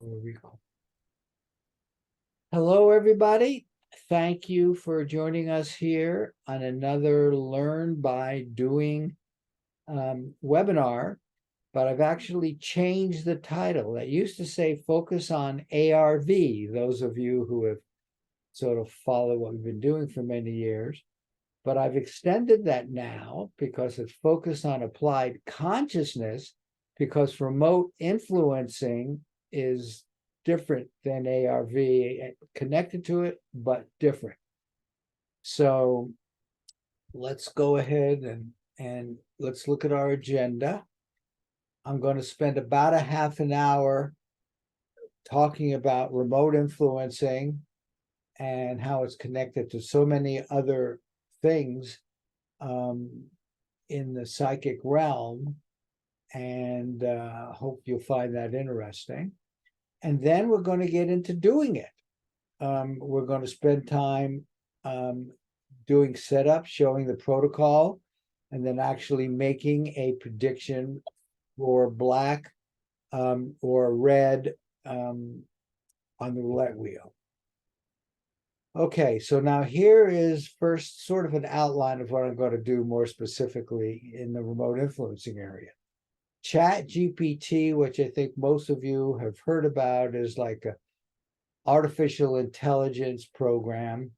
There we go. Hello, everybody. Thank you for joining us here on another Learn by Doing webinar, but I've actually changed the title. It used to say Focus on ARV, those of you who have sort of followed what we've been doing for many years. But I've extended that now because it's focused on applied consciousness, because remote influencing is different than ARV, connected to it, but different. So let's go ahead and let's look at our agenda. I'm going to spend about a half an hour talking about remote influencing and how it's connected to so many other things in the psychic realm, and hope you'll find that interesting. And then we're going to get into doing it. We're going to spend time doing setup, showing the protocol, and then actually making a prediction for black or red on the roulette wheel. Okay, so now here is first sort of an outline of what I'm going to do more specifically in the remote influencing area. ChatGPT, which I think most of you have heard about, is like a artificial intelligence program,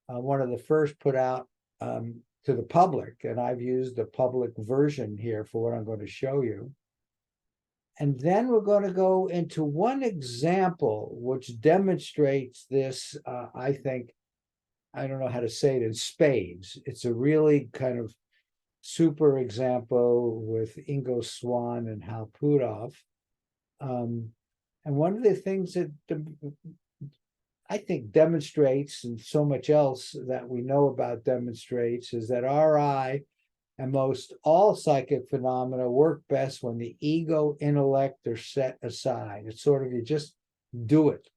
one of the first put out to the public, and I've used the public version here for what I'm going to show you. And then we're going to go into one example which demonstrates this, I think, I don't know how to say it in spades. It's a really kind of super example with Ingo Swann and Hal Puthoff. And one of the things that I think demonstrates, and so much else that we know about demonstrates, is that our eye and most all psychic phenomena work best when the ego intellect are set aside. It's sort of, you just do it.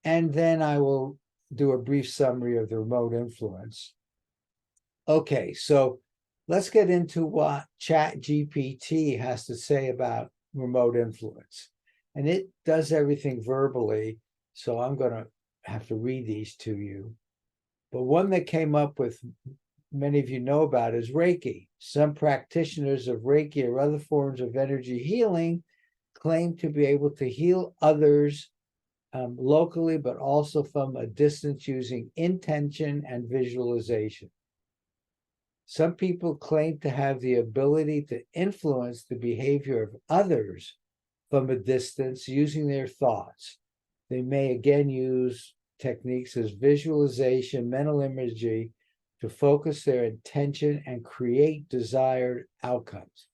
And then I will do a brief summary of the remote influence. Okay, so let's get into what ChatGPT has to say about remote influence. And it does everything verbally, so I'm going to have to read these to you. But one that came up with, many of you know about, is Reiki. Some practitioners of Reiki or other forms of energy healing claim to be able to heal others locally, but also from a distance using intention and visualization. Some people claim to have the ability to influence the behavior of others from a distance using their thoughts. They may again use techniques as visualization, mental imagery, to focus their attention and create desired outcomes.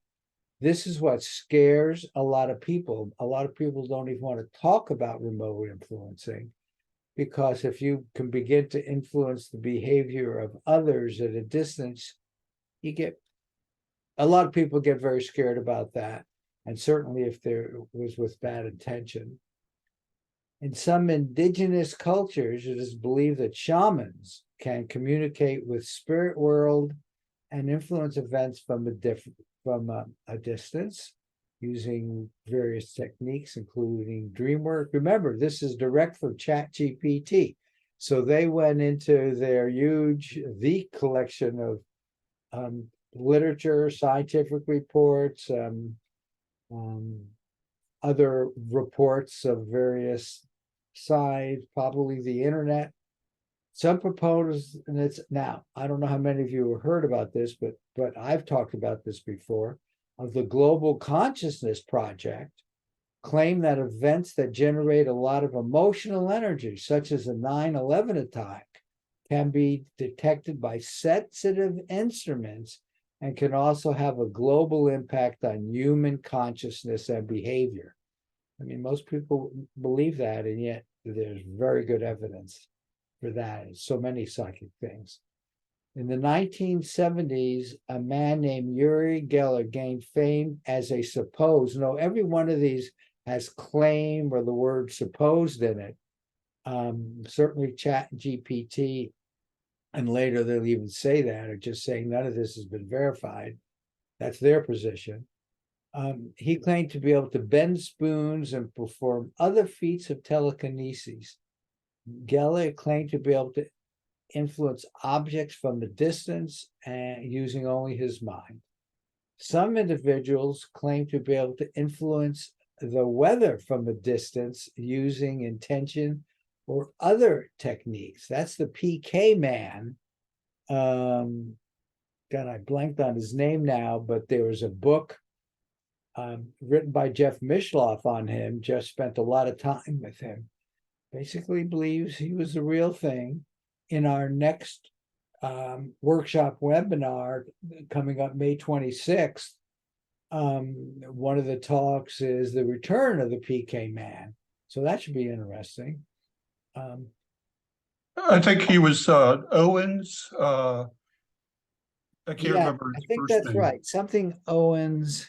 This is what scares a lot of people. A lot of people don't even want to talk about remote influencing, because if you can begin to influence the behavior of others at a distance, a lot of people get very scared about that. And certainly if there was with bad intention. In some indigenous cultures, it is believed that shamans can communicate with spirit world and influence events from a distance using various techniques, including dream work. Remember, this is direct from ChatGPT. So they went into their the collection of literature, scientific reports, other reports of various sides, probably the internet. Some proponents, and it's now, I don't know how many of you have heard about this, but I've talked about this before, of the Global Consciousness Project, claim that events that generate a lot of emotional energy, such as a 9/11 attack, can be detected by sensitive instruments and can also have a global impact on human consciousness and behavior. I mean, most people believe that, and yet there's very good evidence for that in so many psychic things. In the 1970s, a man named Uri Geller gained fame as a supposed, every one of these has claim or the word supposed in it. Certainly ChatGPT, and later they'll even say that, or just saying none of this has been verified. That's their position. He claimed to be able to bend spoons and perform other feats of telekinesis. Geller claimed to be able to influence objects from a distance and using only his mind. Some individuals claim to be able to influence the weather from a distance using intention or other techniques. That's the PK man. God, I blanked on his name now, but there was a book written by Jeff Mishloff on him. Jeff spent a lot of time with him. Basically believes he was the real thing. In our next workshop webinar coming up May 26th, one of the talks is the return of the PK man. So that should be interesting. I think he was Owens. I can't remember his I think first that's name. right. Something Owens.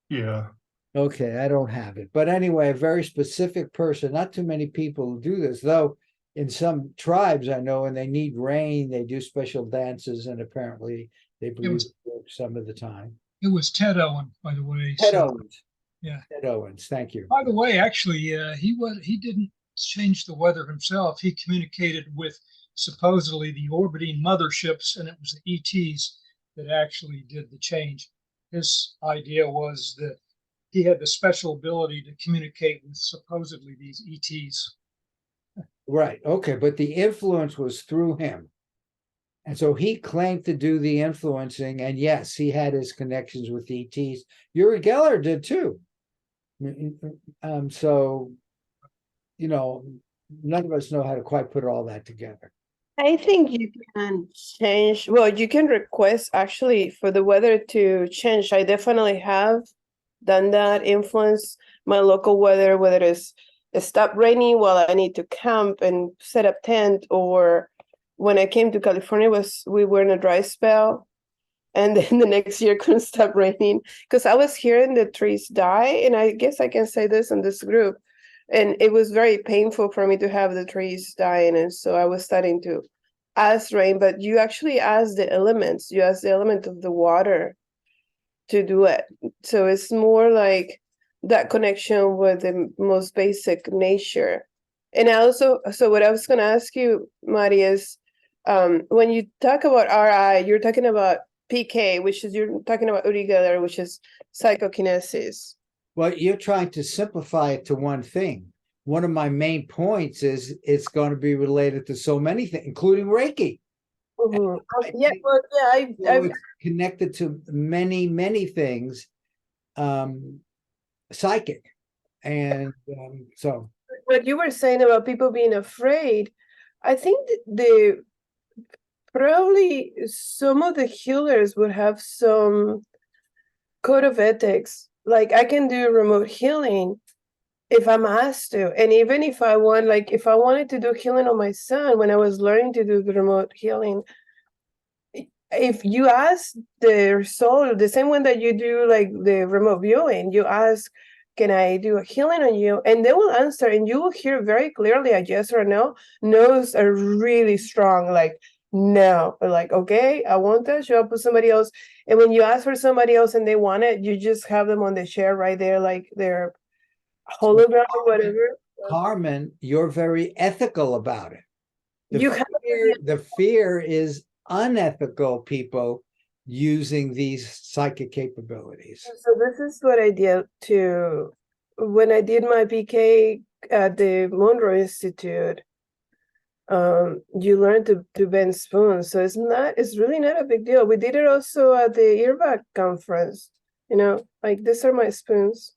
Yeah. Okay, I don't have it. But anyway, a very specific person. Not too many people do this, though in some tribes I know when they need rain, they do special dances, and apparently they believe it works some of the time. It was Ted Owen, by the way. Ted Owens. Yeah. Ted Owens, thank you. By the way, actually, he didn't change the weather himself. He communicated with supposedly the orbiting motherships, and it was the ETs that actually did the change. His idea was that he had the special ability to communicate with supposedly these ETs. Right. Okay. But the influence was through him. And so he claimed to do the influencing. And yes, he had his connections with ETs. Uri Geller did too. So, you know, none of us know how to quite put all that together. I think you can change, well, you can request actually for the weather to change. I definitely have done that, influence my local weather, whether it's stop raining while I need to camp and set up tent, or when I came to California we were in a dry spell, and then the next year couldn't stop raining because I was hearing the trees die, and I guess I can say this in this group, and it was very painful for me to have the trees dying, and so I was starting to ask rain, but you actually ask the elements, you ask the element of the water to do it. So it's more like that connection with the most basic nature. And I also, so what I was going to ask you, Mari, is when you talk about RI, you're talking about PK, which is, you're talking about Uri Geller, which is psychokinesis. Well, you're trying to simplify it to one thing. One of my main points is it's going to be related to so many things, including Reiki. Mm-hmm. Yeah, well, yeah, it's connected to many, many things, psychic. And so. What you were saying about people being afraid, I think that probably some of the healers would have some code of ethics. Like I can do remote healing if I'm asked to. And even if I want, like if I wanted to do healing on my son when I was learning to do the remote healing, if you ask their soul, the same one that you do like the remote viewing, you ask, can I do a healing on you? And they will answer, and you will hear very clearly a yes or no. No's are really strong, like no, or like, okay, I want that, show up with somebody else. And when you ask for somebody else and they want it, you just have them on the chair right there, like they're hologram or whatever. Carmen, you're very ethical about it. The the fear is unethical people using these psychic capabilities. So this is what I did to when I did my PK at the Monroe Institute. You learn to bend spoons, so it's really not a big deal. We did it also at the earback conference. You know, like these are my spoons.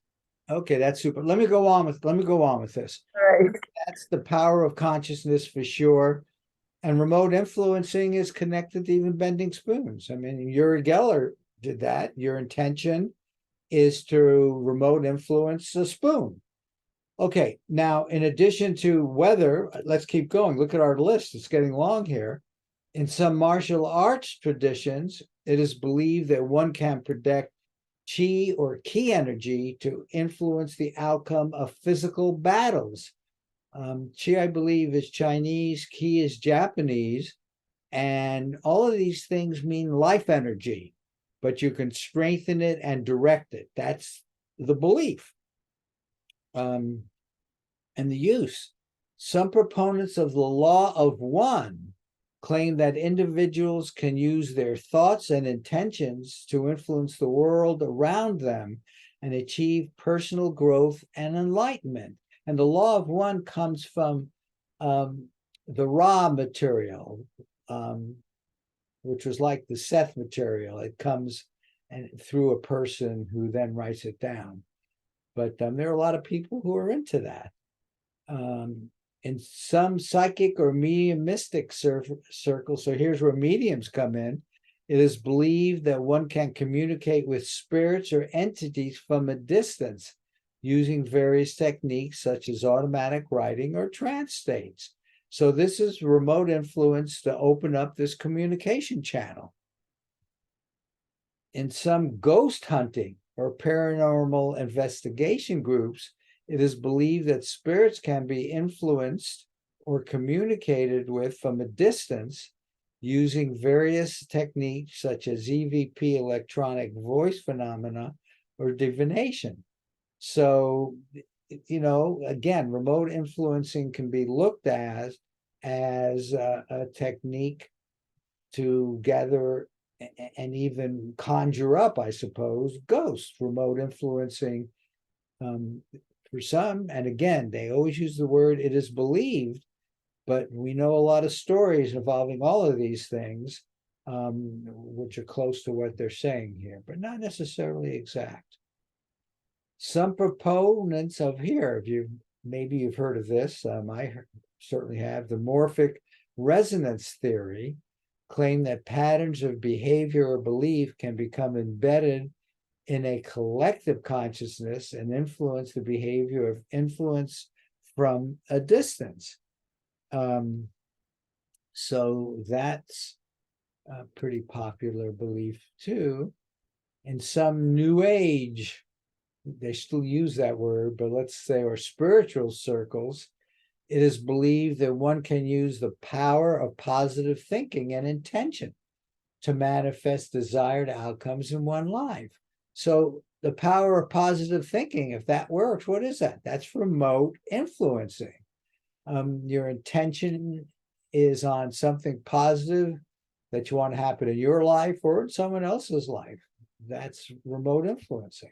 Okay, that's super. Let me go on with this. All right. That's the power of consciousness for sure. And remote influencing is connected to even bending spoons. I mean, Uri Geller did that. Your intention is to remote influence a spoon. Okay, now in addition to weather, let's keep going. Look at our list. It's getting long here. In some martial arts traditions, it is believed that one can predict chi or ki energy to influence the outcome of physical battles. Chi, I believe, is Chinese, ki is Japanese, and all of these things mean life energy. but you can strengthen it and direct it. That's the belief. And the use. Some proponents of the law of one claim that individuals can use their thoughts and intentions to influence the world around them and achieve personal growth and enlightenment. And the law of one comes from the Ra material, which was like the Seth material. It comes through a person who then writes it down. But there are a lot of people who are into that. In some psychic or mediumistic circles, so here's where mediums come in, it is believed that one can communicate with spirits or entities from a distance using various techniques such as automatic writing or trance states. So this is remote influence to open up this communication channel. In some ghost hunting or paranormal investigation groups, it is believed that spirits can be influenced or communicated with from a distance using various techniques such as EVP, electronic voice phenomena, or divination. So, you know, again, remote influencing can be looked at as a technique to gather and even conjure up, I suppose, ghosts, remote influencing for some. And again, they always use the word "it is believed," but we know a lot of stories involving all of these things, which are close to what they're saying here, but not necessarily exact. Some proponents of here, maybe you've heard of this, I certainly have, the morphic resonance theory, claim that patterns of behavior or belief can become embedded in a collective consciousness and influence the behavior of influence from a distance. So that's a pretty popular belief too. In some New Age, they still use that word, but let's say, or spiritual circles, it is believed that one can use the power of positive thinking and intention to manifest desired outcomes in one life. So the power of positive thinking, if that works, what is that? That's remote influencing. Your intention is on something positive that you want to happen in your life or in someone else's life. That's remote influencing.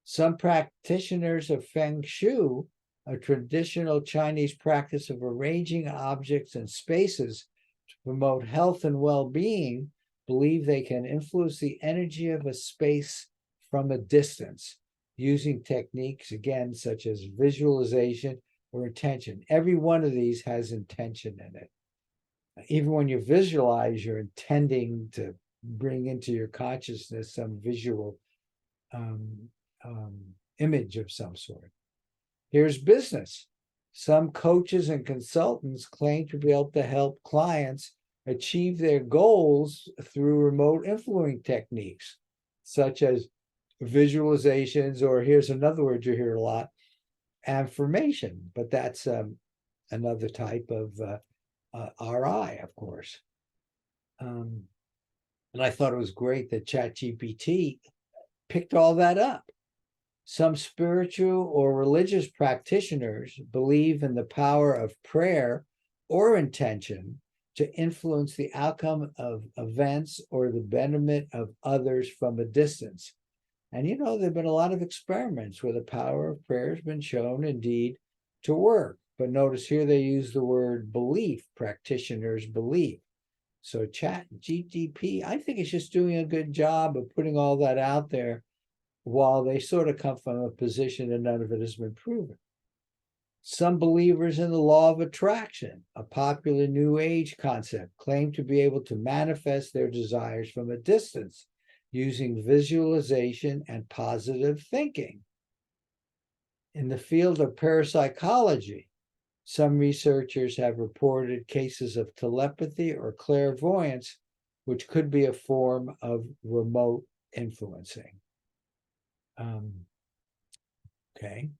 Some practitioners of Feng Shui, a traditional Chinese practice of arranging objects and spaces to promote health and well-being, believe they can influence the energy of a space from a distance using techniques, again, such as visualization or intention. Every one of these has intention in it. Even when you visualize, you're intending to bring into your consciousness some visual image of some sort. Here's business. Some coaches and consultants claim to be able to help clients achieve their goals through remote influencing techniques, such as visualizations, or here's another word you hear a lot, affirmation, but that's another type of RI, of course. And I thought it was great that ChatGPT picked all that up. Some spiritual or religious practitioners believe in the power of prayer or intention to influence the outcome of events or the betterment of others from a distance. And you know, there have been a lot of experiments where the power of prayer has been shown indeed to work. But notice here they use the word belief, practitioners believe. So ChatGPT, I think it's just doing a good job of putting all that out there, while they sort of come from a position and none of it has been proven. Some believers in the law of attraction, a popular New Age concept, claim to be able to manifest their desires from a distance using visualization and positive thinking. In the field of parapsychology, some researchers have reported cases of telepathy or clairvoyance, which could be a form of remote influencing. Okay.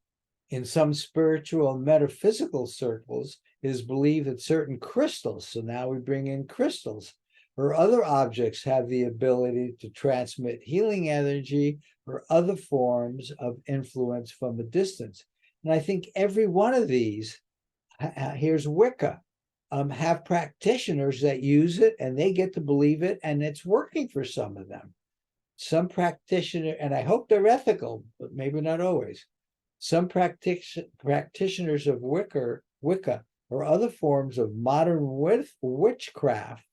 In some spiritual and metaphysical circles, it is believed that certain crystals, so now we bring in crystals, or other objects have the ability to transmit healing energy or other forms of influence from a distance. And I think every one of these, here's Wicca, have practitioners that use it and they get to believe it, and it's working for some of them. Some practitioner, and I hope they're ethical, but maybe not always. Some practitioners of Wicca or other forms of modern witchcraft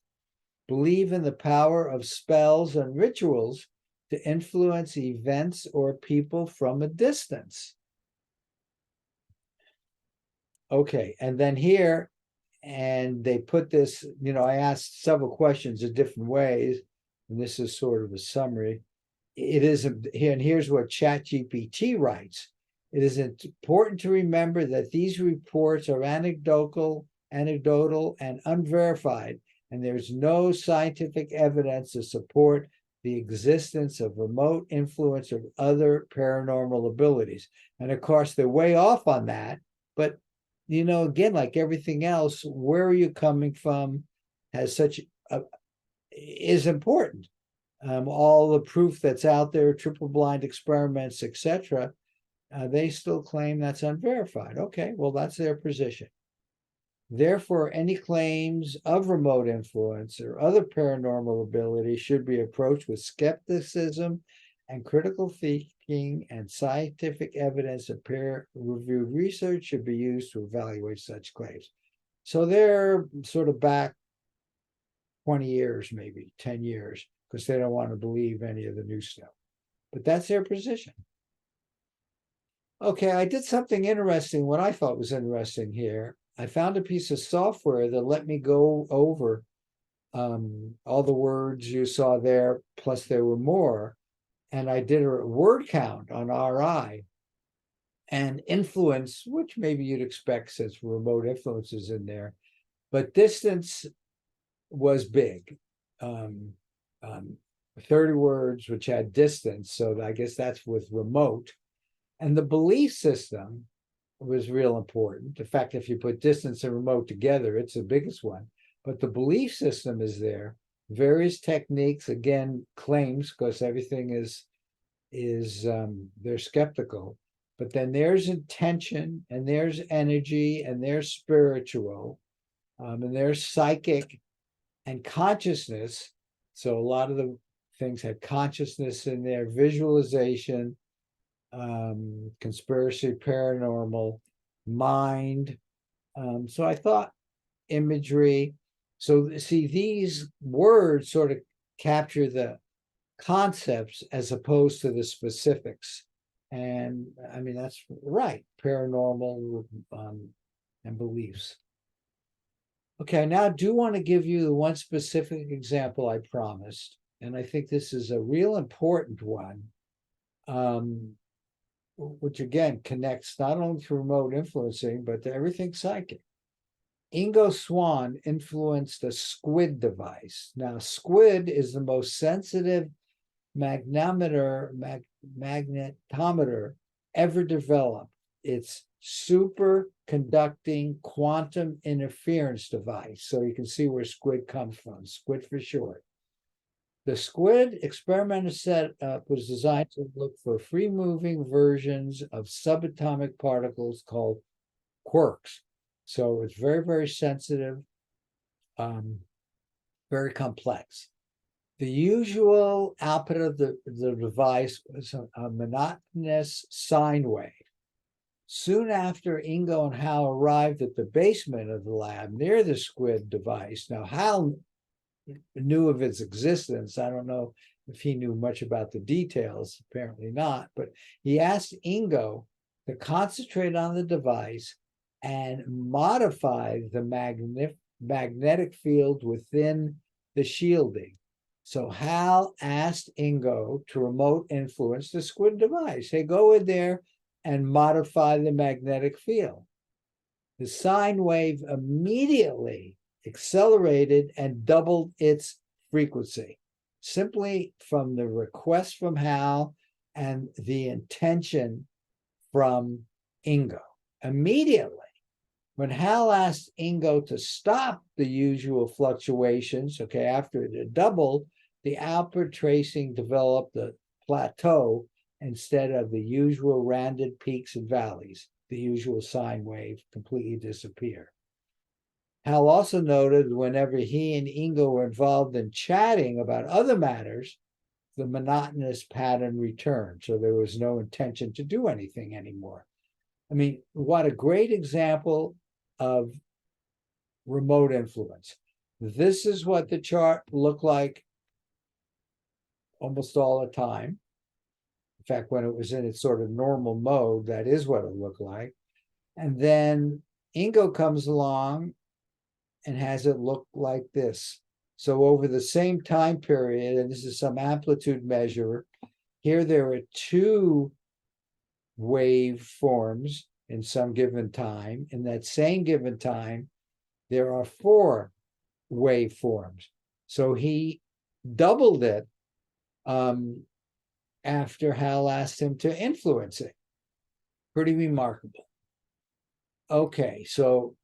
believe in the power of spells and rituals to influence events or people from a distance. Okay, and then here, and they put this, I asked several questions in different ways, and this is sort of a summary. It is here, and here's what ChatGPT writes. It is important to remember that these reports are anecdotal and unverified, and there's no scientific evidence to support the existence of remote influence or other paranormal abilities. And of course, they're way off on that, but again, like everything else, where are you coming from is important. All the proof that's out there, triple blind experiments, etc., they still claim that's unverified. Okay, well, that's their position. Therefore, any claims of remote influence or other paranormal ability should be approached with skepticism and critical thinking, and scientific evidence and peer-reviewed research should be used to evaluate such claims. So they're sort of back 20 years, maybe 10 years, because they don't want to believe any of the new stuff. But that's their position. Okay, I did something interesting, what I thought was interesting here. I found a piece of software that let me go over all the words you saw there, plus there were more. And I did a word count on RI, and influence, which maybe you'd expect since remote influence is in there, but distance was big. 30 words, which had distance, so I guess that's with remote. And the belief system was real important. The fact, if you put distance and remote together, it's the biggest one. But the belief system is there. Various techniques, again, claims, because everything is they're skeptical. But then there's intention, and there's energy, and there's spiritual, and there's psychic and consciousness. So a lot of the things had consciousness in there, visualization, conspiracy, paranormal, mind. So I thought imagery. So see, these words sort of capture the concepts as opposed to the specifics. And I mean, that's right, paranormal and beliefs. Okay, I now do want to give you the one specific example I promised. And I think this is a real important one, which again connects not only to remote influencing, but to everything psychic. Ingo Swann influenced a squid device. Now, squid is the most sensitive magnetometer ever developed. It's superconducting quantum interference device. So you can see where squid comes from, squid for short. The squid experimental setup was designed to look for free-moving versions of subatomic particles called quarks. So it's very, very sensitive, very complex. The usual output of the device was a monotonous sine wave. Soon after Ingo and Hal arrived at the basement of the lab near the squid device. Now, Hal knew of its existence. I don't know if he knew much about the details, apparently not, but he asked Ingo to concentrate on the device and modify the magnetic field within the shielding. So Hal asked Ingo to remote influence the squid device. Hey, go in there and modify the magnetic field. The sine wave immediately accelerated and doubled its frequency, simply from the request from Hal and the intention from Ingo. Immediately. When Hal asked Ingo to stop the usual fluctuations, okay, after it had doubled, the outward tracing developed a plateau instead of the usual rounded peaks and valleys. The usual sine wave completely disappeared. Hal also noted whenever he and Ingo were involved in chatting about other matters, the monotonous pattern returned. So there was no intention to do anything anymore. I mean, what a great example of remote influence. This is what the chart looked like almost all the time. In fact, when it was in its sort of normal mode, that is what it looked like. And then Ingo comes along and has it look like this. So over the same time period, and this is some amplitude measure, here there are two waveforms in some given time. In that same given time, there are four waveforms. So he doubled it after Hal asked him to influence it. Pretty remarkable. Okay, so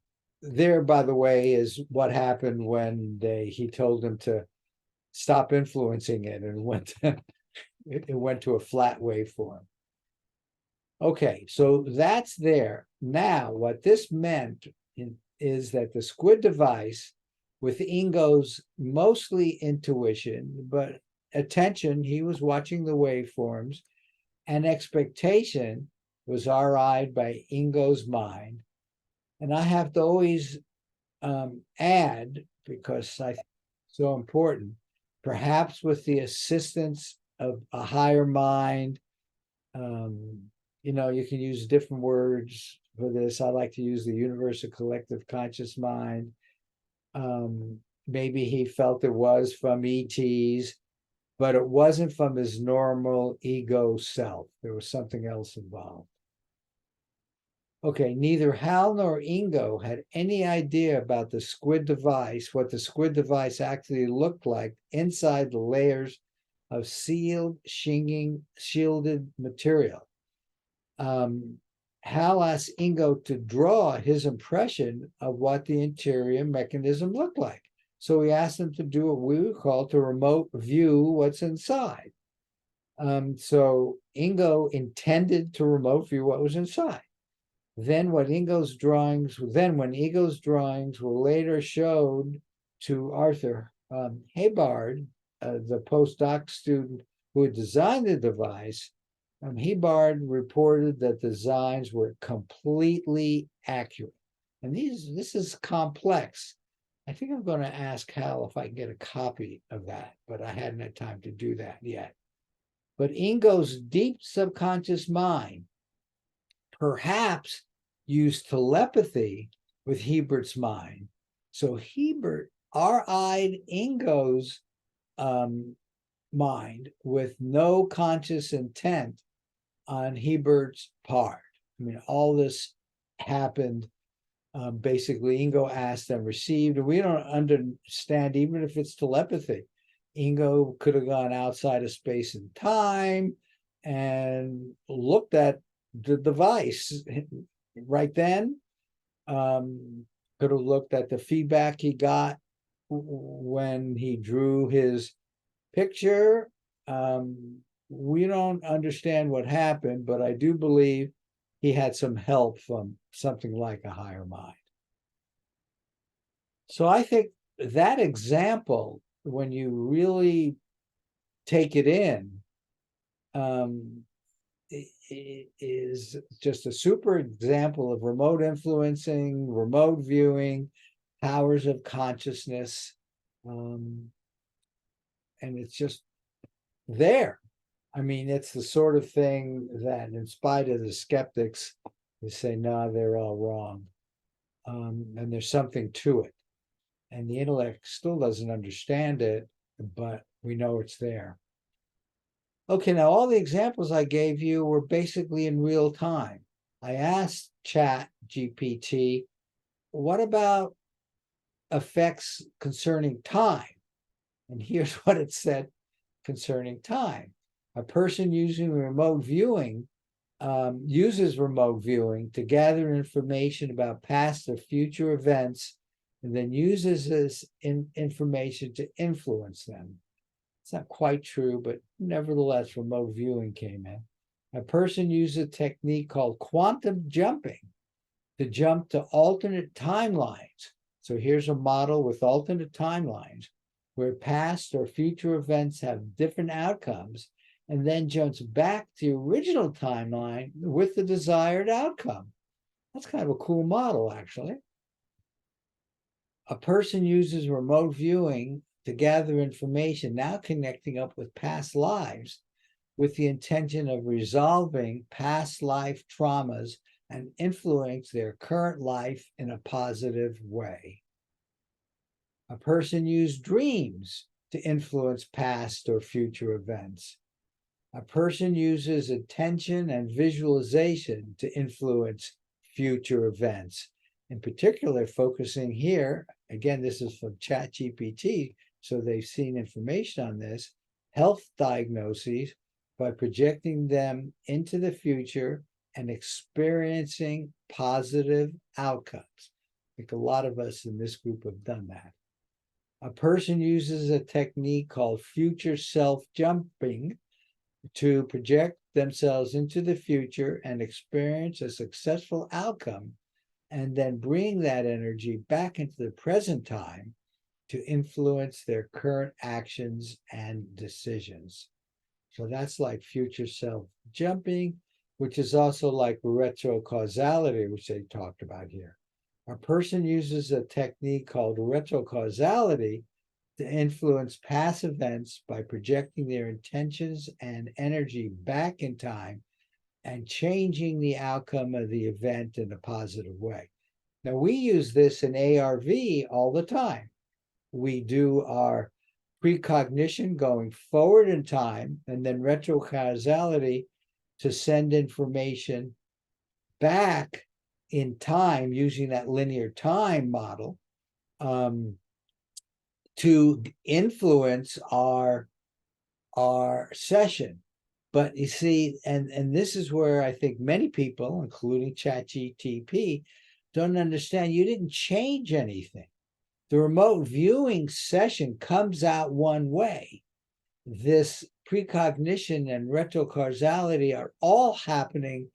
there, by the way, is what happened when he told him to stop influencing it and it went to a flat waveform. Okay, so that's there. Now, what this meant is that the squid device, with Ingo's mostly intuition, but attention, he was watching the waveforms, and expectation was RI'd by Ingo's mind. And I have to always add, because I think it's so important, perhaps with the assistance of a higher mind. You know, you can use different words for this. I like to use the universal collective conscious mind. Maybe he felt it was from ETs, but it wasn't from his normal ego self. There was something else involved. Okay, neither Hal nor Ingo had any idea about the squid device, what the squid device actually looked like inside the layers of sealed, shielded material. Hal asked Ingo to draw his impression of what the interior mechanism looked like. So he asked him to do what we would call to remote view what's inside. So Ingo intended to remote view what was inside. Then when Ingo's drawings were later showed to Arthur Hebard, the postdoc student who had designed the device, Hebard reported that designs were completely accurate. And this is complex. I think I'm going to ask Hal if I can get a copy of that, but I hadn't had time to do that yet. But Ingo's deep subconscious mind perhaps used telepathy with Hebert's mind. So Hebert RI'd Ingo's mind with no conscious intent on Hebert's part. I mean, all this happened. Basically, Ingo asked and received, and we don't understand, even if it's telepathy. Ingo could have gone outside of space and time and looked at the device right then. Could have looked at the feedback he got when he drew his picture. We don't understand what happened, but I do believe he had some help from something like a higher mind. So I think that example, when you really take it in, is just a super example of remote influencing, remote viewing, powers of consciousness. And it's just there. I mean, it's the sort of thing that, in spite of the skeptics, they say, no, they're all wrong. And there's something to it. And the intellect still doesn't understand it, but we know it's there. Okay, now all the examples I gave you were basically in real time. I asked ChatGPT, what about effects concerning time? And here's what it said concerning time. A person using remote viewing uses remote viewing to gather information about past or future events, and then uses this information to influence them. It's not quite true, but nevertheless, remote viewing came in. A person uses a technique called quantum jumping to jump to alternate timelines. So here's a model with alternate timelines where past or future events have different outcomes, and then jumps back to the original timeline with the desired outcome. That's kind of a cool model, actually. A person uses remote viewing to gather information, now connecting up with past lives with the intention of resolving past life traumas and influence their current life in a positive way. A person used dreams to influence past or future events. A person uses attention and visualization to influence future events. In particular, focusing here, again, this is from ChatGPT, so they've seen information on this, health diagnoses by projecting them into the future and experiencing positive outcomes. I think a lot of us in this group have done that. A person uses a technique called future self-jumping to project themselves into the future and experience a successful outcome, and then bring that energy back into the present time to influence their current actions and decisions. So that's like future self-jumping, which is also like retrocausality, which they talked about here. A person uses a technique called retrocausality to influence past events by projecting their intentions and energy back in time and changing the outcome of the event in a positive way. Now, we use this in ARV all the time. We do our precognition going forward in time, and then retrocausality to send information back in time using that linear time model to influence our session. But you see, and this is where I think many people, including ChatGPT, don't understand. You didn't change anything. The remote viewing session comes out one way. This precognition and retrocausality are all happening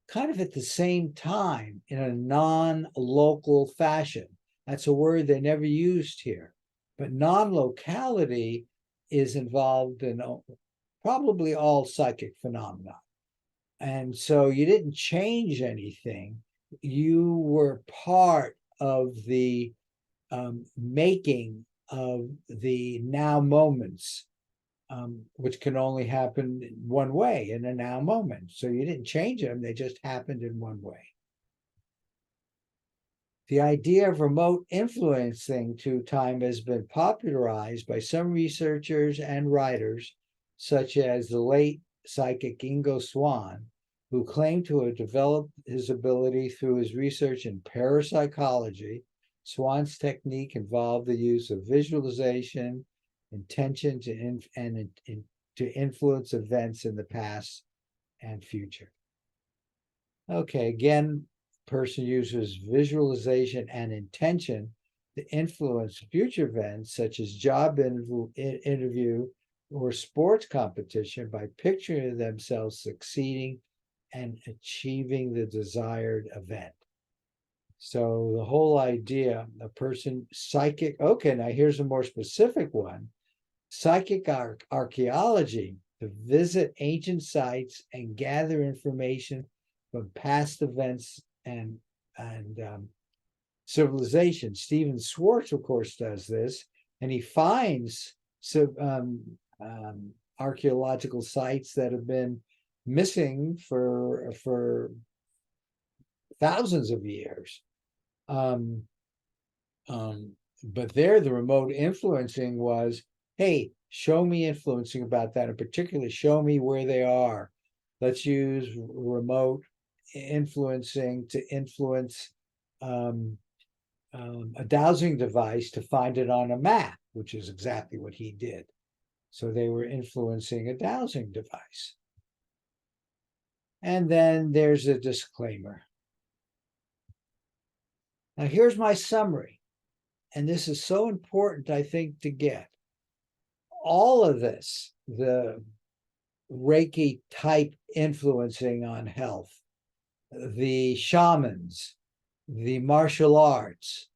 kind of at the same time in a non-local fashion. That's a word they never used here. But non-locality is involved in probably all psychic phenomena. And so you didn't change anything. You were part of the making of the now moments, which can only happen one way, in a now moment. So you didn't change them, they just happened in one way. The idea of remote influencing through time has been popularized by some researchers and writers, such as the late psychic Ingo Swann, who claimed to have developed his ability through his research in parapsychology. Swann's technique involved the use of visualization, intention to influence events in the past and future. Okay, again, person uses visualization and intention to influence future events such as job interview or sports competition by picturing themselves succeeding and achieving the desired event. So the whole idea, a person psychic, okay, now here's a more specific one. Psychic archaeology, to visit ancient sites and gather information from past events and civilization. Stephen Schwartz, of course, does this, and he finds archaeological sites that have been missing for thousands of years. But there, the remote influencing was, hey, show me influencing about that, and particularly show me where they are. Let's use remote influencing to influence a dowsing device to find it on a map, which is exactly what he did. So they were influencing a dowsing device. And then there's a disclaimer. Now, here's my summary. And this is so important, I think, to get. All of this, the Reiki type influencing on health, the shamans, the martial arts,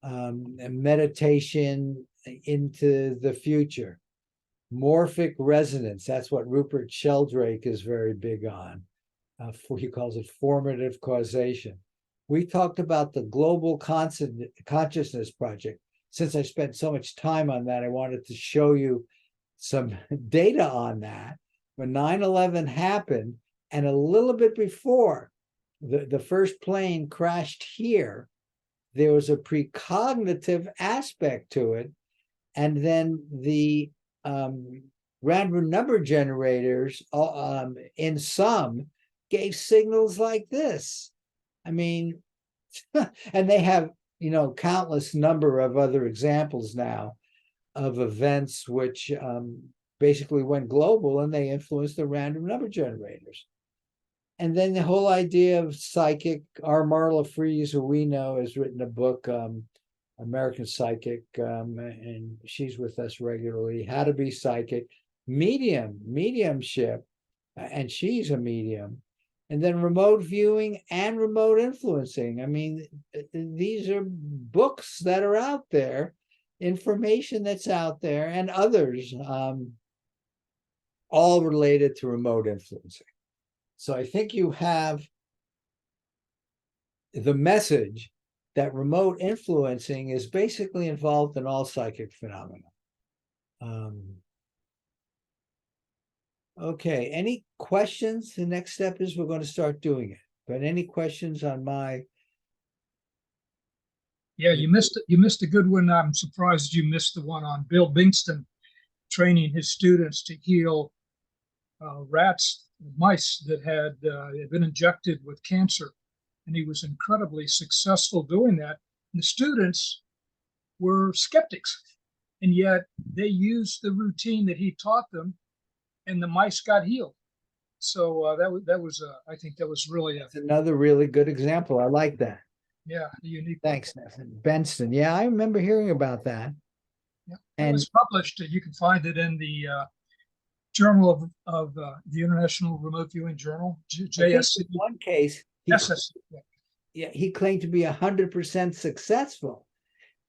and meditation into the future, morphic resonance. That's what Rupert Sheldrake is very big on. He calls it formative causation. We talked about the Global Consciousness Project. Since I spent so much time on that, I wanted to show you some data on that. When 9/11 happened, and a little bit before the first plane crashed here, there was a precognitive aspect to it. And then the random number generators in some gave signals like this. I mean, and they have, countless number of other examples now of events which basically went global, and they influenced the random number generators. And then the whole idea of psychic, our Marla Fries, who we know, has written a book, American Psychic, and she's with us regularly, How to Be Psychic, mediumship, and she's a medium. And then remote viewing and remote influencing. I mean, these are books that are out there, information that's out there, and others, all related to remote influencing. So I think you have the message that remote influencing is basically involved in all psychic phenomena. Okay, any questions? The next step is we're going to start doing it. But any questions on my? Yeah, you missed a good one. I'm surprised you missed the one on Bill Bingston training his students to heal mice that had been injected with cancer. And he was incredibly successful doing that. And the students were skeptics, and yet they used the routine that he taught them, and the mice got healed. So I think that was really That's another really good example. I like that. Yeah, unique. Thanks, Benston. Yeah, I remember hearing about that. Yeah, and it was published. You can find it in the Journal of the International Remote Viewing Journal, JSC. In one case, he claimed to be 100% successful.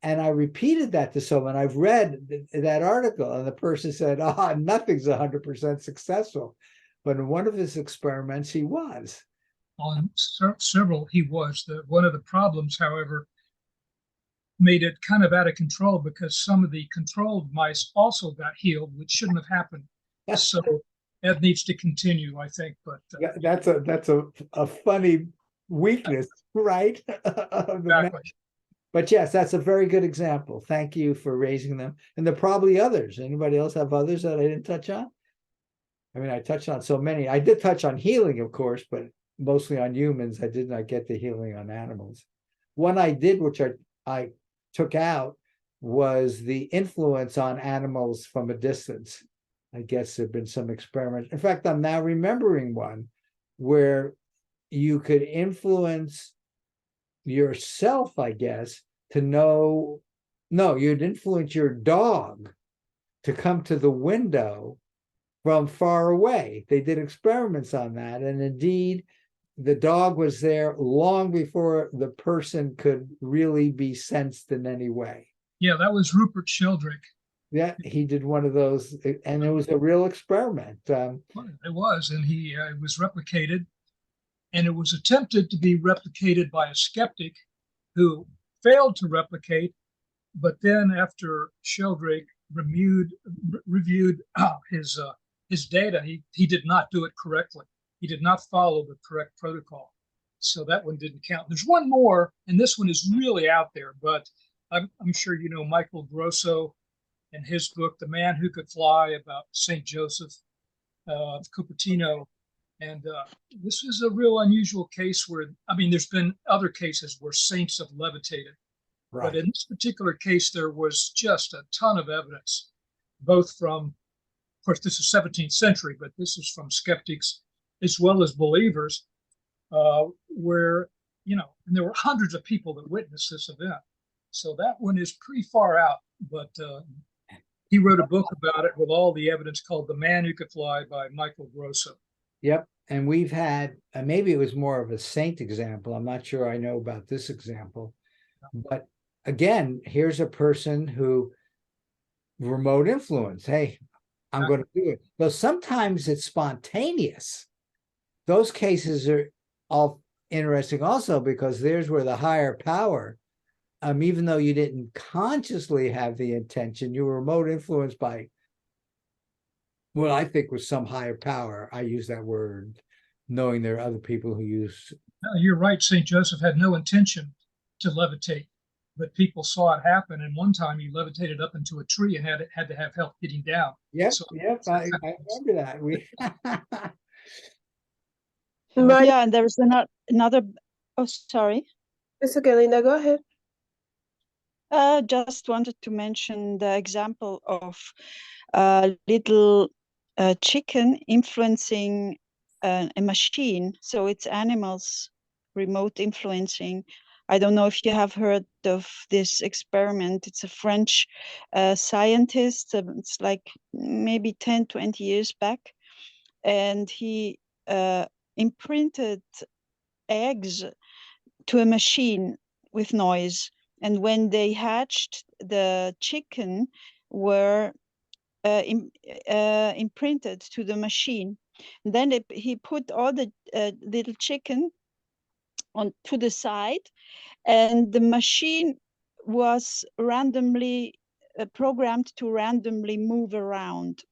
And I repeated that to someone. I've read that article, and the person said, nothing's 100% successful. But in one of his experiments, he was. On several, he was. One of the problems, however, made it kind of out of control because some of the controlled mice also got healed, which shouldn't have happened. So that needs to continue, I think. But that's a funny weakness, right? Exactly. But yes, that's a very good example. Thank you for raising them. And there are probably others. Anybody else have others that I didn't touch on? I mean, I touched on so many. I did touch on healing, of course, but mostly on humans. I did not get the healing on animals. One I did, which I took out, was the influence on animals from a distance. I guess there have been some experiments. In fact, I'm now remembering one where you could influence yourself, I guess, to know, no, you'd influence your dog to come to the window from far away. They did experiments on that. And indeed, the dog was there long before the person could really be sensed in any way. Yeah, that was Rupert Sheldrake. Yeah, he did one of those, and it was a real experiment. It was, and he was replicated. And it was attempted to be replicated by a skeptic who failed to replicate. But then after Sheldrake reviewed his data, he did not do it correctly. He did not follow the correct protocol. So that one didn't count. There's one more, and this one is really out there, but I'm sure you know Michael Grosso and his book, The Man Who Could Fly, about St. Joseph of Cupertino. And this is a real unusual case where, I mean, there's been other cases where saints have levitated. Right. But in this particular case, there was just a ton of evidence, both from, of course, this is 17th century, but this is from skeptics as well as believers, where, you know, and there were hundreds of people that witnessed this event. So that one is pretty far out, but he wrote a book about it with all the evidence called The Man Who Could Fly by Michael Grosso. Yep. And we've had, maybe it was more of a saint example. I'm not sure I know about this example. But again, here's a person who remote influence. Hey, I'm going to do it. Though sometimes it's spontaneous. Those cases are all interesting also because there's where the higher power, even though you didn't consciously have the intention, you were remote influenced by what I think was some higher power. I use that word, knowing there are other people who use. No, you're right. St. Joseph had no intention to levitate, but people saw it happen. And one time he levitated up into a tree and had to have help getting down. Yep, So, I remember that. We But Yeah, and there's another. Oh, sorry. it's okay, Linda, go ahead. Just wanted to mention the example of a little chicken influencing a machine. So it's animals remote influencing. I don't know if you have heard of this experiment. It's a French scientist. It's like maybe 10, 20 years back. And he imprinted eggs to a machine with noise. And when they hatched, the chicken were imprinted to the machine. And then he put all the little chicken on to the side, and the machine was randomly programmed to randomly move around.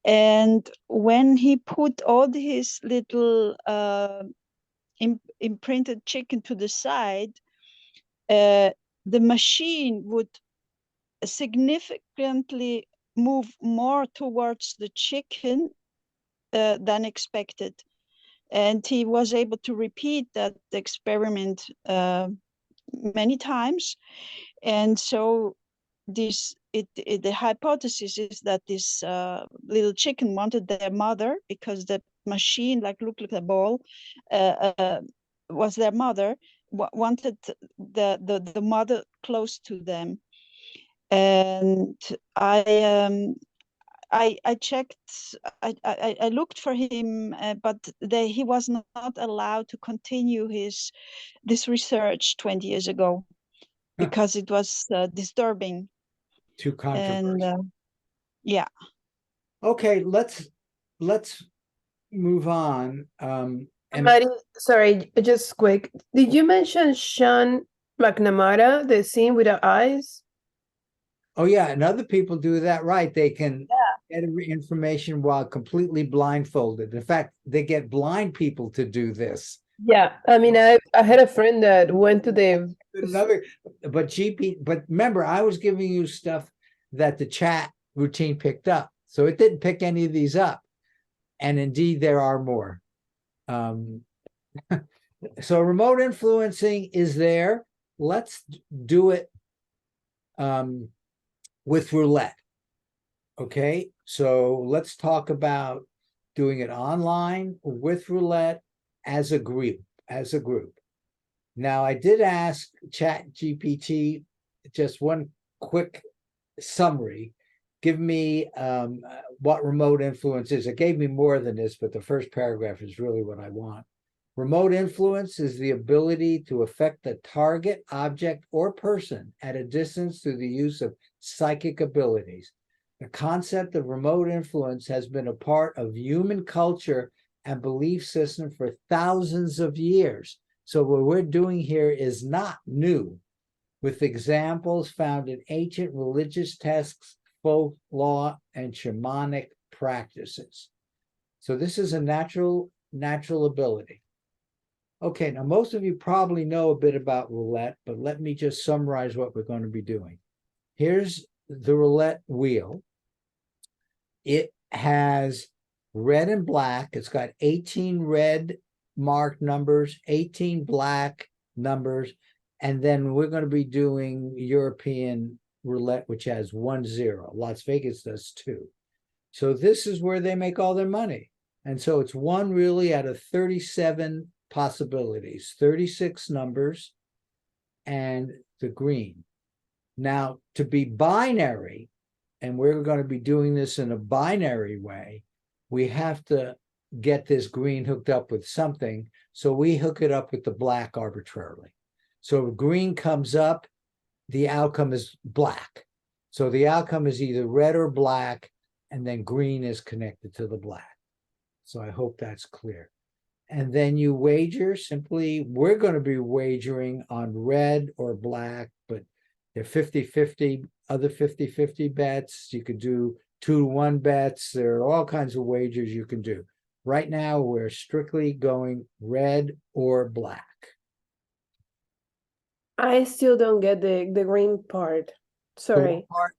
And when he put all his little imprinted chicken to the side, the machine would significantly move more towards the chicken than expected. And he was able to repeat that experiment many times. And so the hypothesis is that this little chicken wanted their mother, because the machine looked like a ball, was their mother, wanted the mother close to them. And I checked, I looked for him, but he was not allowed to continue this research 20 years ago because it was disturbing. too controversial. And yeah. Okay, let's move on. And Mari, sorry, just quick. Did you mention Sean McNamara, the scene with the eyes? oh yeah, and other people do that, right? They can get information while completely blindfolded. In fact, they get blind people to do this. Yeah, I mean, I had a friend that went to the But remember, I was giving you stuff that the chat routine picked up, so it didn't pick any of these up. And indeed, there are more. So remote influencing is there. Let's do it with roulette. Okay, so let's talk about doing it online or with roulette as a group. Now, I did ask ChatGPT just one quick summary. Give me what remote influence is. It gave me more than this, but the first paragraph is really what I want. Remote influence is the ability to affect the target, object, or person at a distance through the use of psychic abilities. The concept of remote influence has been a part of human culture and belief system for thousands of years. So what we're doing here is not new, with examples found in ancient religious texts, folk law, and shamanic practices. So this is a natural ability. Okay, now most of you probably know a bit about roulette, but let me just summarize what we're going to be doing. Here's the roulette wheel. It has red and black. It's got 18 red marked numbers, 18 black numbers, and then we're going to be doing European roulette, which has 1 0. Las Vegas does 2. So this is where they make all their money. And so it's one really out of 37 possibilities, 36 numbers, and the green. Now, to be binary, and we're going to be doing this in a binary way, we have to get this green hooked up with something. So we hook it up with the black arbitrarily. So if green comes up, the outcome is black. So the outcome is either red or black, and then green is connected to the black. So I hope that's clear. And then you wager simply, we're going to be wagering on red or black, but they're 50-50, other 50-50 bets. You could do 2-to-1 bets. There are all kinds of wagers you can do. Right now, we're strictly going red or black. I still don't get the green part. The Sorry. one part,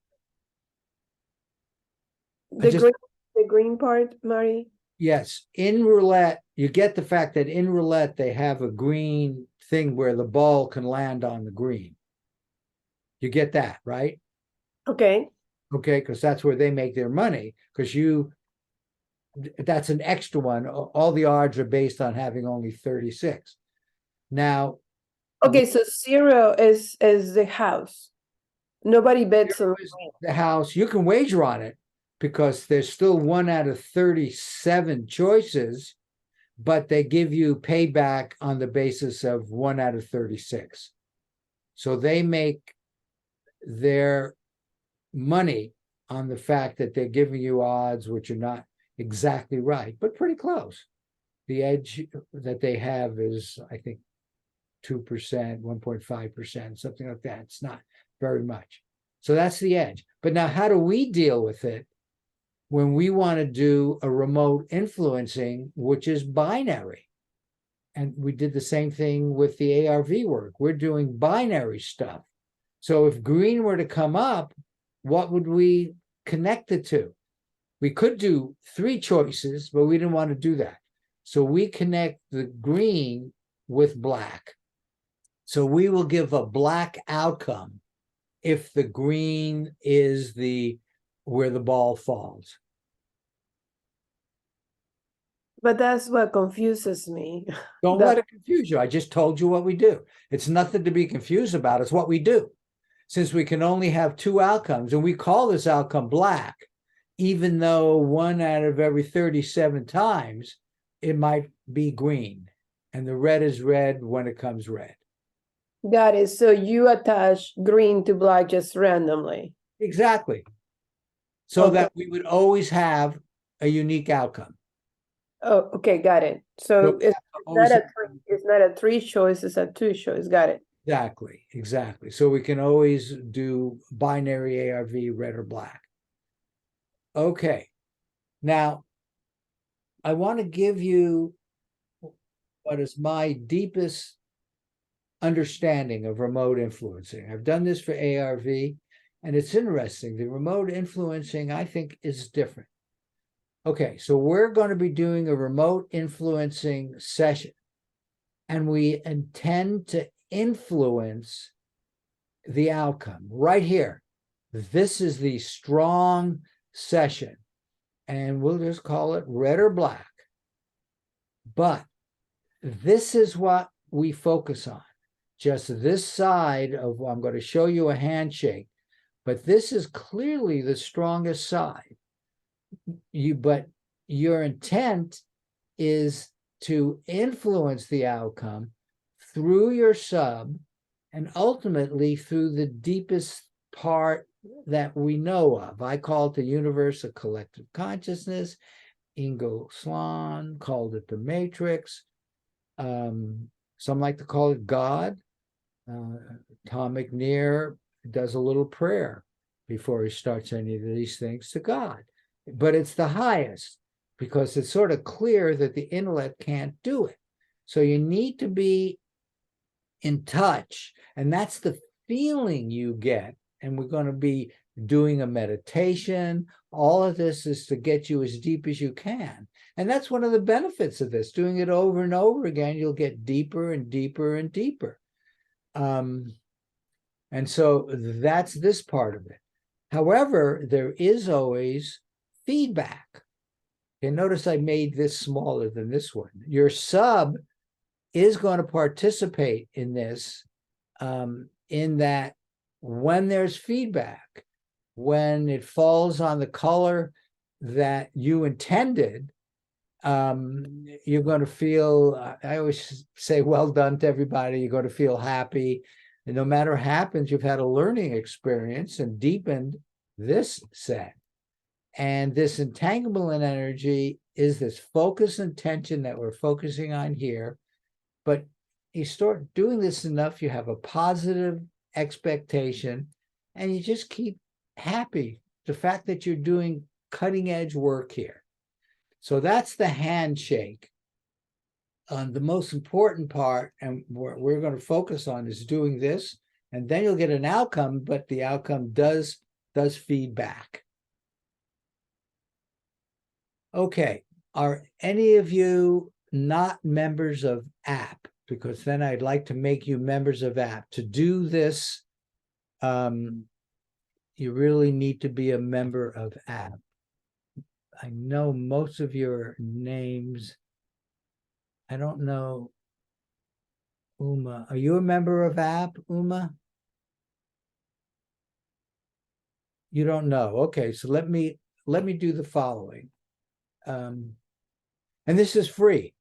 The green part, Mari. yes, in roulette, you get the fact that in roulette, they have a green thing where the ball can land on the green. You get that, right? Okay. Okay, because that's where they make their money, because that's an extra one. All the odds are based on having only 36. Now, Okay, so 0 is the house. Nobody bets on the house, you can wager on it because there's still 1 out of 37 choices, but they give you payback on the basis of 1 out of 36. So they make their money on the fact that they're giving you odds which are not exactly right, but pretty close. The edge that they have is, I think, 2%, 1.5%, something like that. It's not very much. So that's the edge. But now, how do we deal with it when we want to do a remote influencing, which is binary? And we did the same thing with the ARV work. We're doing binary stuff. So if green were to come up, what would we connect it to? We could do 3 choices, but we didn't want to do that. So we connect the green with black. So we will give a black outcome if the green is where the ball falls. But that's what confuses me. Don't let it confuse you. I just told you what we do. It's nothing to be confused about. It's what we do. Since we can only have 2 outcomes, and we call this outcome black, even though 1 out of every 37 times, it might be green. And the red is red when it comes red. Got it. So you attach green to black just randomly. Exactly. So that we would always have a unique outcome. Oh, okay, got it. So it's not a 3 choice, it's a 2 choice. Got it. Exactly. So we can always do binary ARV, red or black. Okay. Now, I want to give you what is my deepest understanding of remote influencing. I've done this for ARV, and it's interesting. The remote influencing, I think, is different. Okay, so we're going to be doing a remote influencing session, and we intend to influence the outcome right here. This is the strong session, and we'll just call it red or black. But this is what we focus on. Just this side of, I'm going to show you a handshake, but this is clearly the strongest side. But your intent is to influence the outcome through your sub and ultimately through the deepest part that we know of. I call it the universe of collective consciousness. Ingo Slan called it the matrix. Some like to call it God. Tom McNair does a little prayer before he starts any of these things to God. But it's the highest because it's sort of clear that the intellect can't do it. So you need to be in touch, and that's the feeling you get. And we're going to be doing a meditation. All of this is to get you as deep as you can. And that's one of the benefits of this. Doing it over and over again, you'll get deeper and deeper and deeper. And so that's this part of it. However, there is always feedback. Okay, notice I made this smaller than this one. Your sub is going to participate in this, in that when there's feedback, when it falls on the color that you intended, you're going to feel, I always say, well done to everybody. You're going to feel happy. And no matter what happens, you've had a learning experience and deepened this set. And this entanglement energy is this focus and tension that we're focusing on here. But you start doing this enough, you have a positive expectation, and you just keep happy. The fact that you're doing cutting edge work here. So that's the handshake. The most important part, and what we're going to focus on, is doing this, and then you'll get an outcome, but the outcome does feedback. Okay, are any of you not members of app? Because then I'd like to make you members of app. To do this, you really need to be a member of app. I know most of your names. I don't know. Uma, are you a member of app, Uma? You don't know. Okay, so let me do the following. And this is free.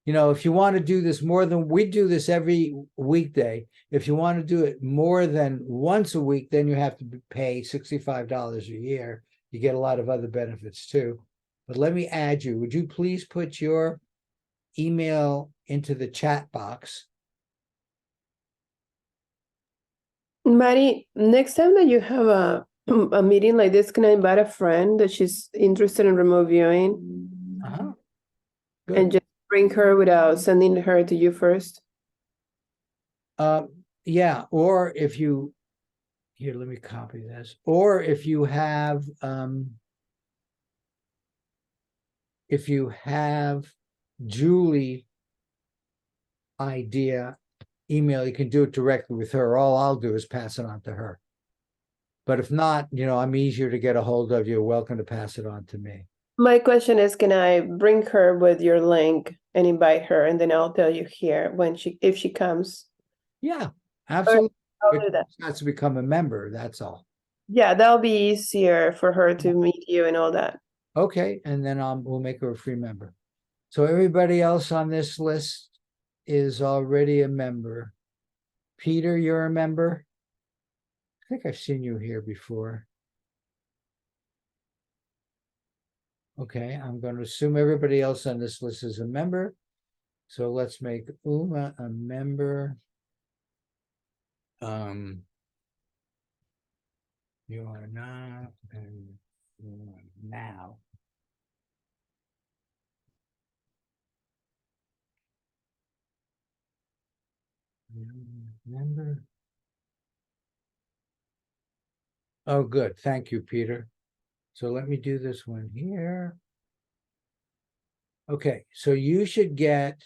You know, if you want to do this more than, we do this every weekday. If you want to do it more than once a week, then you have to pay $65 a year. You get a lot of other benefits too. But let me add you. Would you please put your email into the chat box? Maddie, next time that you have a meeting like this, can I invite a friend that she's interested in remote viewing Good. and just bring her without sending her to you first? Yeah, or if you, here, let me copy this. Or if you have Julie idea email, you can do it directly with her. All I'll do is pass it on to her. But if not, you know, I'm easier to get a hold of. You're welcome to pass it on to me. My question is, can I bring her with your link and invite her, and then I'll tell you here when if she comes? Yeah, absolutely. I'll do that. She has to become a member, that's all. Yeah, that'll be easier for her to meet you and all that. Okay, and then we'll make her a free member. So everybody else on this list is already a member. Peter, you're a member? I think I've seen you here before. Okay, I'm going to assume everybody else on this list is a member. So let's make Uma a member. You are not, and you are now. Member. Oh, good. Thank you, Peter. So let me do this one here. Okay, so you should get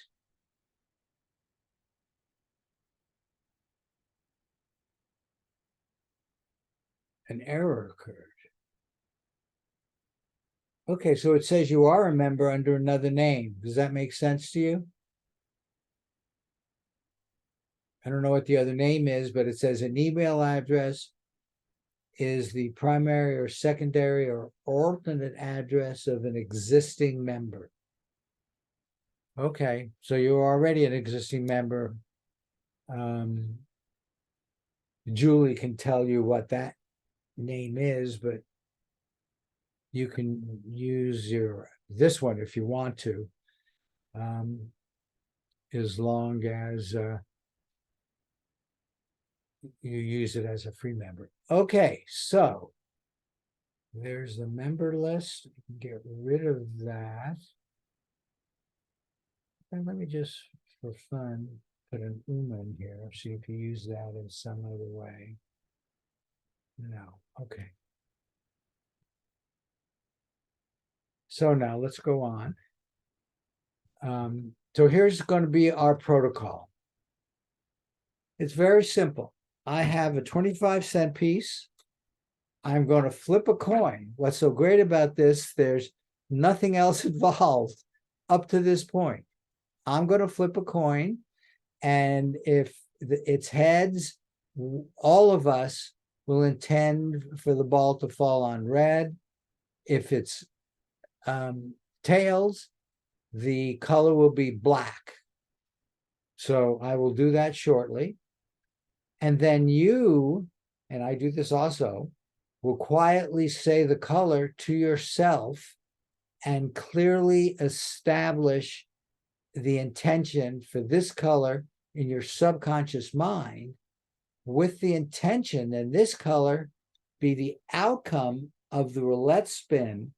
an error occurred. Okay, so it says you are a member under another name. Does that make sense to you? I don't know what the other name is, but it says an email address is the primary or secondary or alternate address of an existing member. Okay, so you're already an existing member. Julie can tell you what that name is, but you can use this one if you want to, as long as you use it as a free member. Okay, so there's the member list. Get rid of that. And let me just, for fun, put an Uma in here. See if you use that in some other way. No, okay. So now let's go on. So here's going to be our protocol. It's very simple. I have a 25-cent piece. I'm going to flip a coin. What's so great about this, there's nothing else involved up to this point. I'm going to flip a coin, and if it's heads, all of us will intend for the ball to fall on red. If it's tails, the color will be black. So I will do that shortly. And then you, and I do this also, will quietly say the color to yourself and clearly establish the intention for this color in your subconscious mind, with the intention that this color be the outcome of the roulette spin,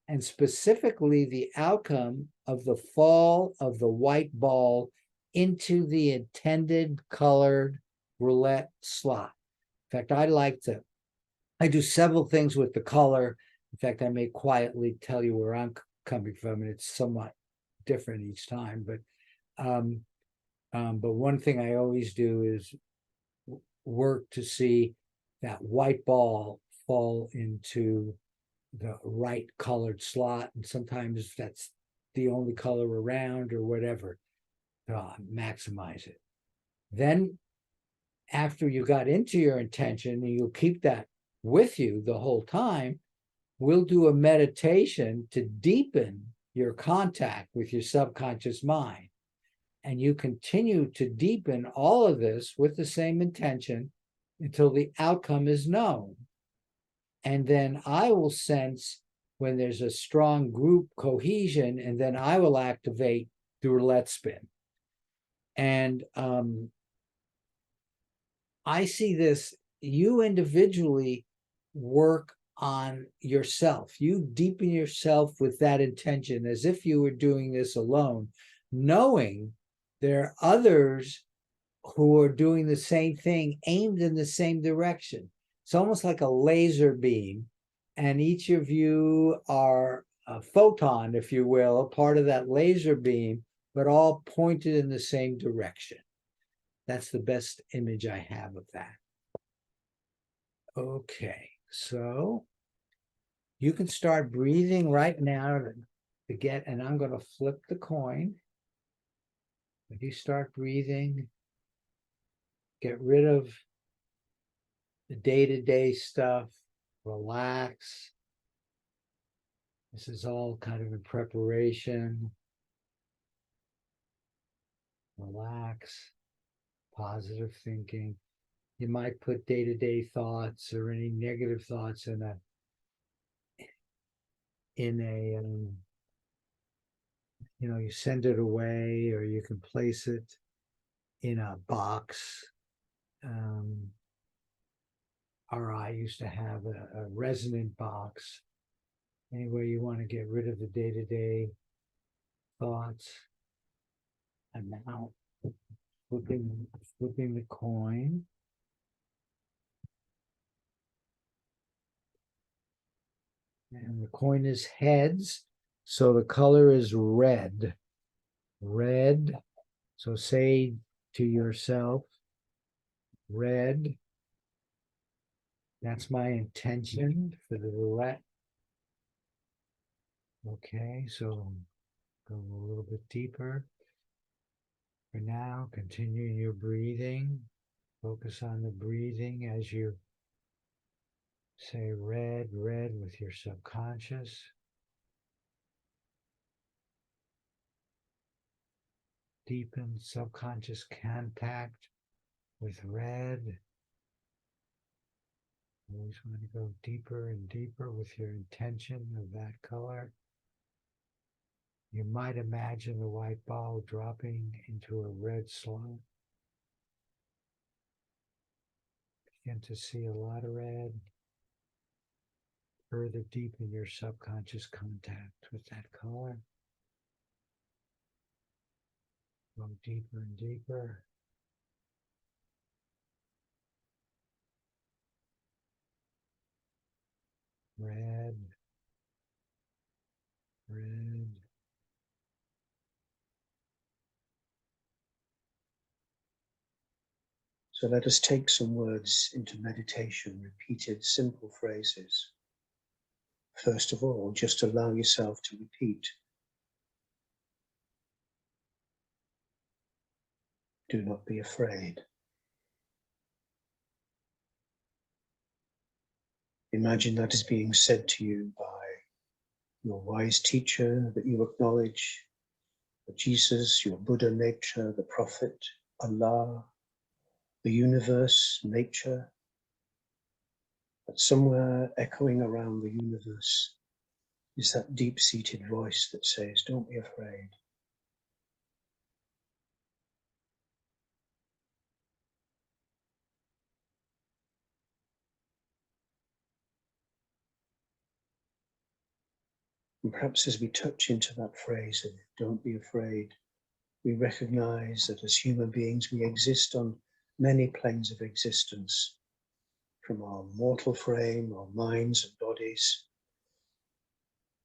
and specifically the outcome of the fall of the white ball into the intended colored roulette slot. In fact, I do several things with the color. In fact, I may quietly tell you where I'm coming from, and it's somewhat different each time. But one thing I always do is work to see that white ball fall into the right colored slot, and sometimes that's the only color around or whatever, maximize it. Then after you got into your intention, and you'll keep that with you the whole time, we'll do a meditation to deepen your contact with your subconscious mind. And you continue to deepen all of this with the same intention until the outcome is known. And then I will sense when there's a strong group cohesion, and then I will activate the roulette spin. And I see this, you individually work on yourself. You deepen yourself with that intention as if you were doing this alone, knowing there are others who are doing the same thing, aimed in the same direction. It's almost like a laser beam, and each of you are a photon, if you will, a part of that laser beam, but all pointed in the same direction. That's the best image I have of that. Okay, so you can start breathing right now to get, and I'm going to flip the coin. If you start breathing, get rid of the day-to-day stuff, relax. This is all kind of in preparation. Relax, positive thinking. You might put day-to-day thoughts or any negative thoughts in a you send it away, or you can place it in a box. Or I used to have a resonant box. Anyway, you want to get rid of the day-to-day thoughts. And now flipping the coin. And the coin is heads, so the color is red. Red. So say to yourself, red. That's my intention for the roulette. Okay, so go a little bit deeper. For now, continue your breathing. Focus on the breathing as you say red, red with your subconscious. Deepen subconscious contact with red. Always want to go deeper and deeper with your intention of that color. You might imagine the white ball dropping into a red slot. Begin to see a lot of red. Further deepen your subconscious contact with that color. Go deeper and deeper. Red. Red. So let us take some words into meditation, repeated simple phrases. first of all, just allow yourself to repeat. Do not be afraid. Imagine that is being said to you by your wise teacher that you acknowledge, Jesus, your Buddha nature, the Prophet, Allah, the universe, nature, but somewhere echoing around the universe is that deep-seated voice that says, don't be afraid. And perhaps as we touch into that phrase of don't be afraid, we recognize that as human beings, we exist on many planes of existence, from our mortal frame, our minds and bodies,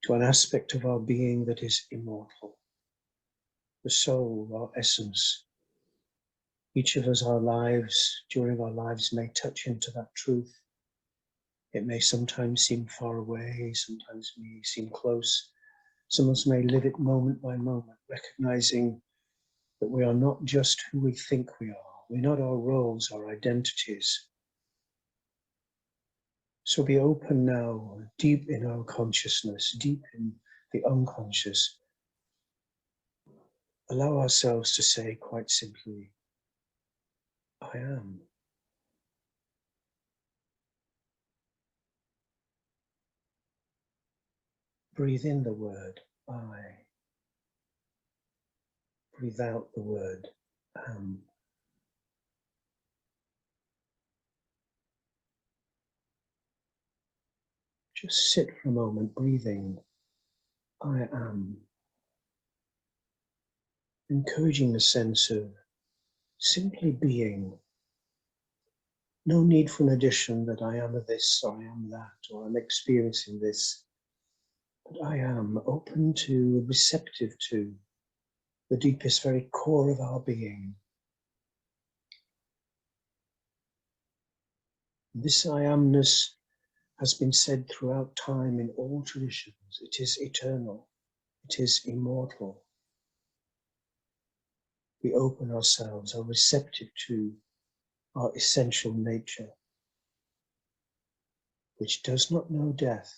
to an aspect of our being that is immortal, the soul, our essence. Each of us, our lives, during our lives, may touch into that truth. It may sometimes seem far away, sometimes may seem close. Some of us may live it moment by moment, recognizing that we are not just who we think we are. We're not our roles, our identities. So be open now, deep in our consciousness, deep in the unconscious. Allow ourselves to say quite simply, I am. Breathe in the word, I. Breathe out the word, am. Just sit for a moment, breathing, I am. Encouraging the sense of simply being. No need for an addition that I am this, or I am that, or I'm experiencing this. But I am open to, receptive to the deepest, very core of our being. This I amness has been said throughout time in all traditions. It is eternal. It is immortal. We open ourselves, are receptive to our essential nature, which does not know death.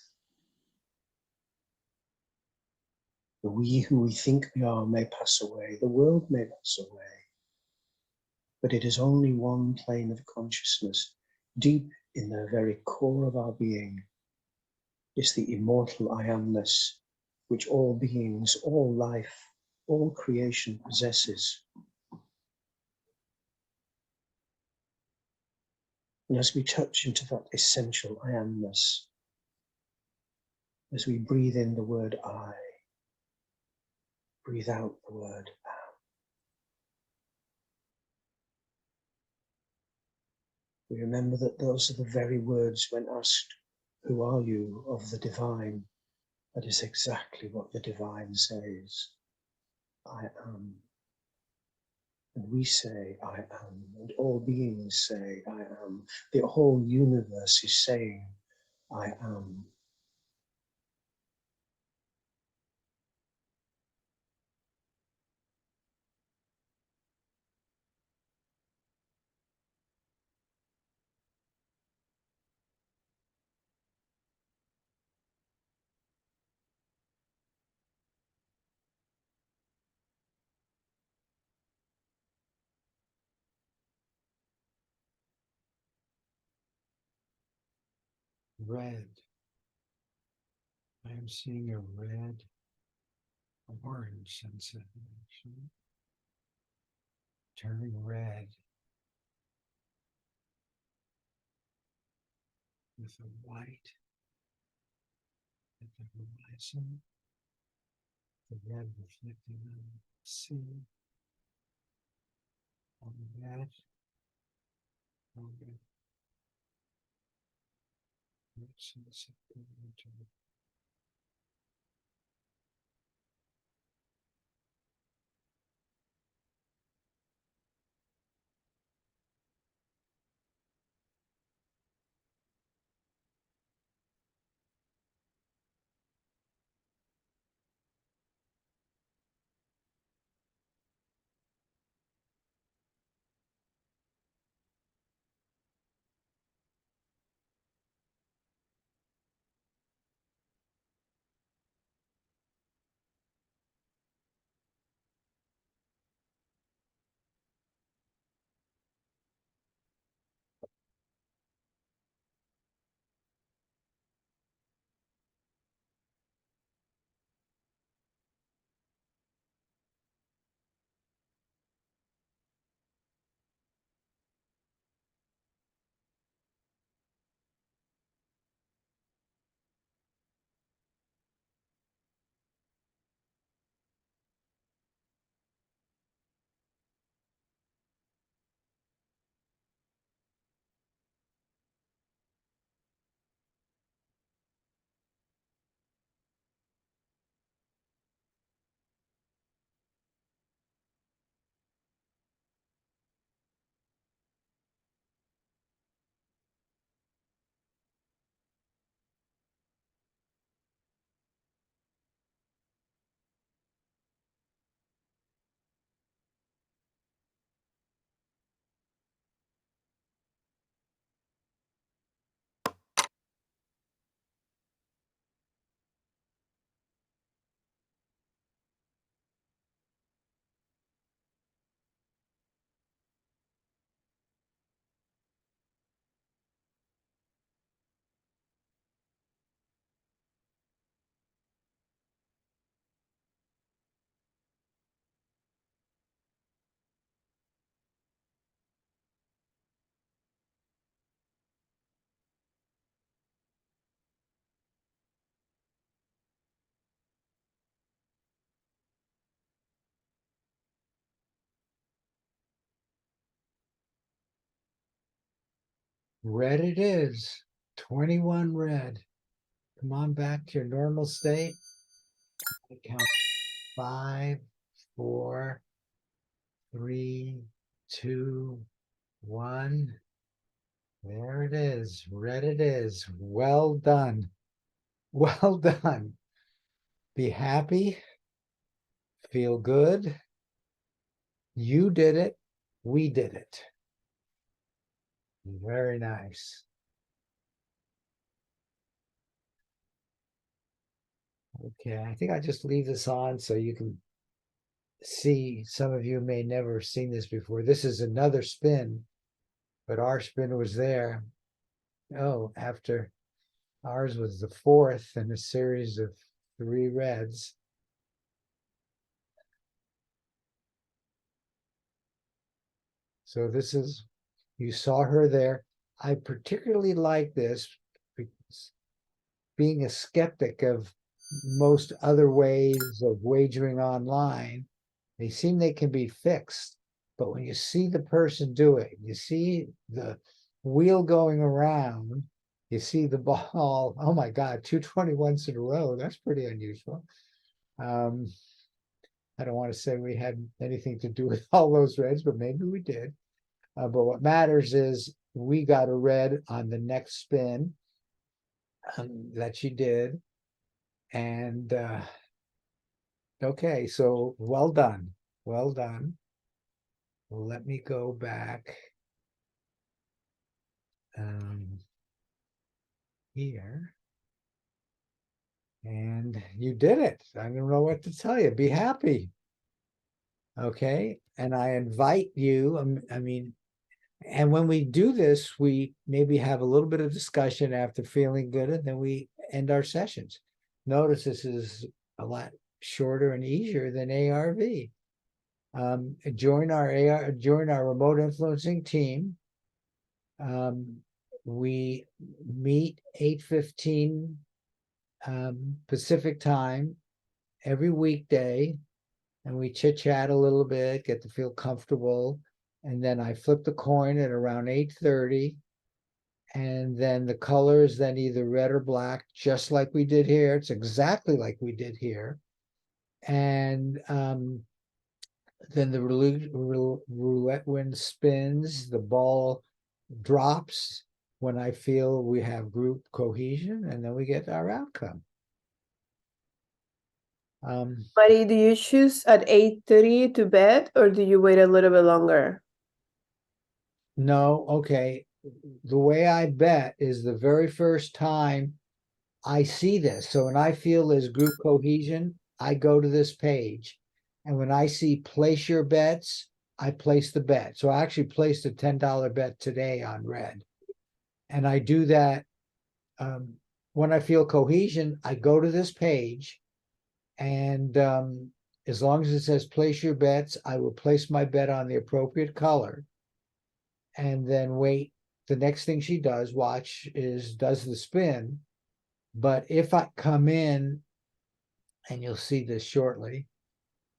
The we who we think we are may pass away, the world may pass away, but it is only one plane of consciousness, deep in the very core of our being, is the immortal I amness, which all beings, all life, all creation possesses. And as we touch into that essential I amness, as we breathe in the word I, breathe out the word am. We remember that those are the very words when asked, who are you, of the divine? That is exactly what the divine says. I am. And we say, I am. And all beings say, I am. The whole universe is saying, I am. Red. I am seeing a red, orange sensation. Turning red with a white at the horizon. The red reflecting on the sea. On that. On the red sunset going into the red it is. 21 red. Come on back to your normal state. I count 5, 4, 3, 2, 1. There it is. Red it is. Well done. Well done. Be happy. Feel good. You did it. We did it. Very nice. Okay, I think I just leave this on so you can see. Some of you may never have seen this before. This is another spin, but our spin was there. Oh, after ours was the fourth in a series of 3 reds. So this is, you saw her there. I particularly like this because being a skeptic of most other ways of wagering online, they seem they can be fixed. But when you see the person do it, you see the wheel going around, you see the ball, oh my God, 221s in a row. That's pretty unusual. I don't want to say we had anything to do with all those reds, but maybe we did. But what matters is we got a red on the next spin that she did. And okay, so well done. Well done. Let me go back here. And you did it. I don't know what to tell you. Be happy. Okay. And I invite you, I mean, and when we do this, we maybe have a little bit of discussion after feeling good, and then we end our sessions. Notice this is a lot shorter and easier than ARV. Join our remote influencing team. We meet 8:15 Pacific time every weekday, and we chit chat a little bit, get to feel comfortable. And then I flip the coin at around 8:30. And then the color is then either red or black, just like we did here. It's exactly like we did here. And then the roulette wheel spins, the ball drops when I feel we have group cohesion, and then we get our outcome. Buddy, do you choose at 8:30 to bed, or do you wait a little bit longer? No, okay. The way I bet is the very first time I see this. So when I feel there's group cohesion, I go to this page. And when I see place your bets, I place the bet. So I actually placed a $10 bet today on red. And I do that when I feel cohesion, I go to this page. And as long as it says place your bets, I will place my bet on the appropriate color. And then wait. The next thing she does, watch, does the spin. But if I come in, and you'll see this shortly,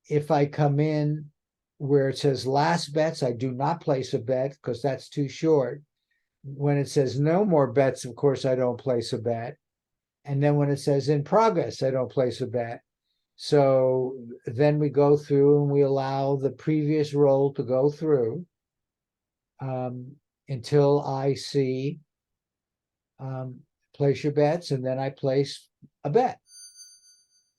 if I come in where it says last bets, I do not place a bet because that's too short. When it says no more bets, of course, I don't place a bet. And then when it says in progress, I don't place a bet. So then we go through and we allow the previous roll to go through until I see place your bets, and then I place a bet.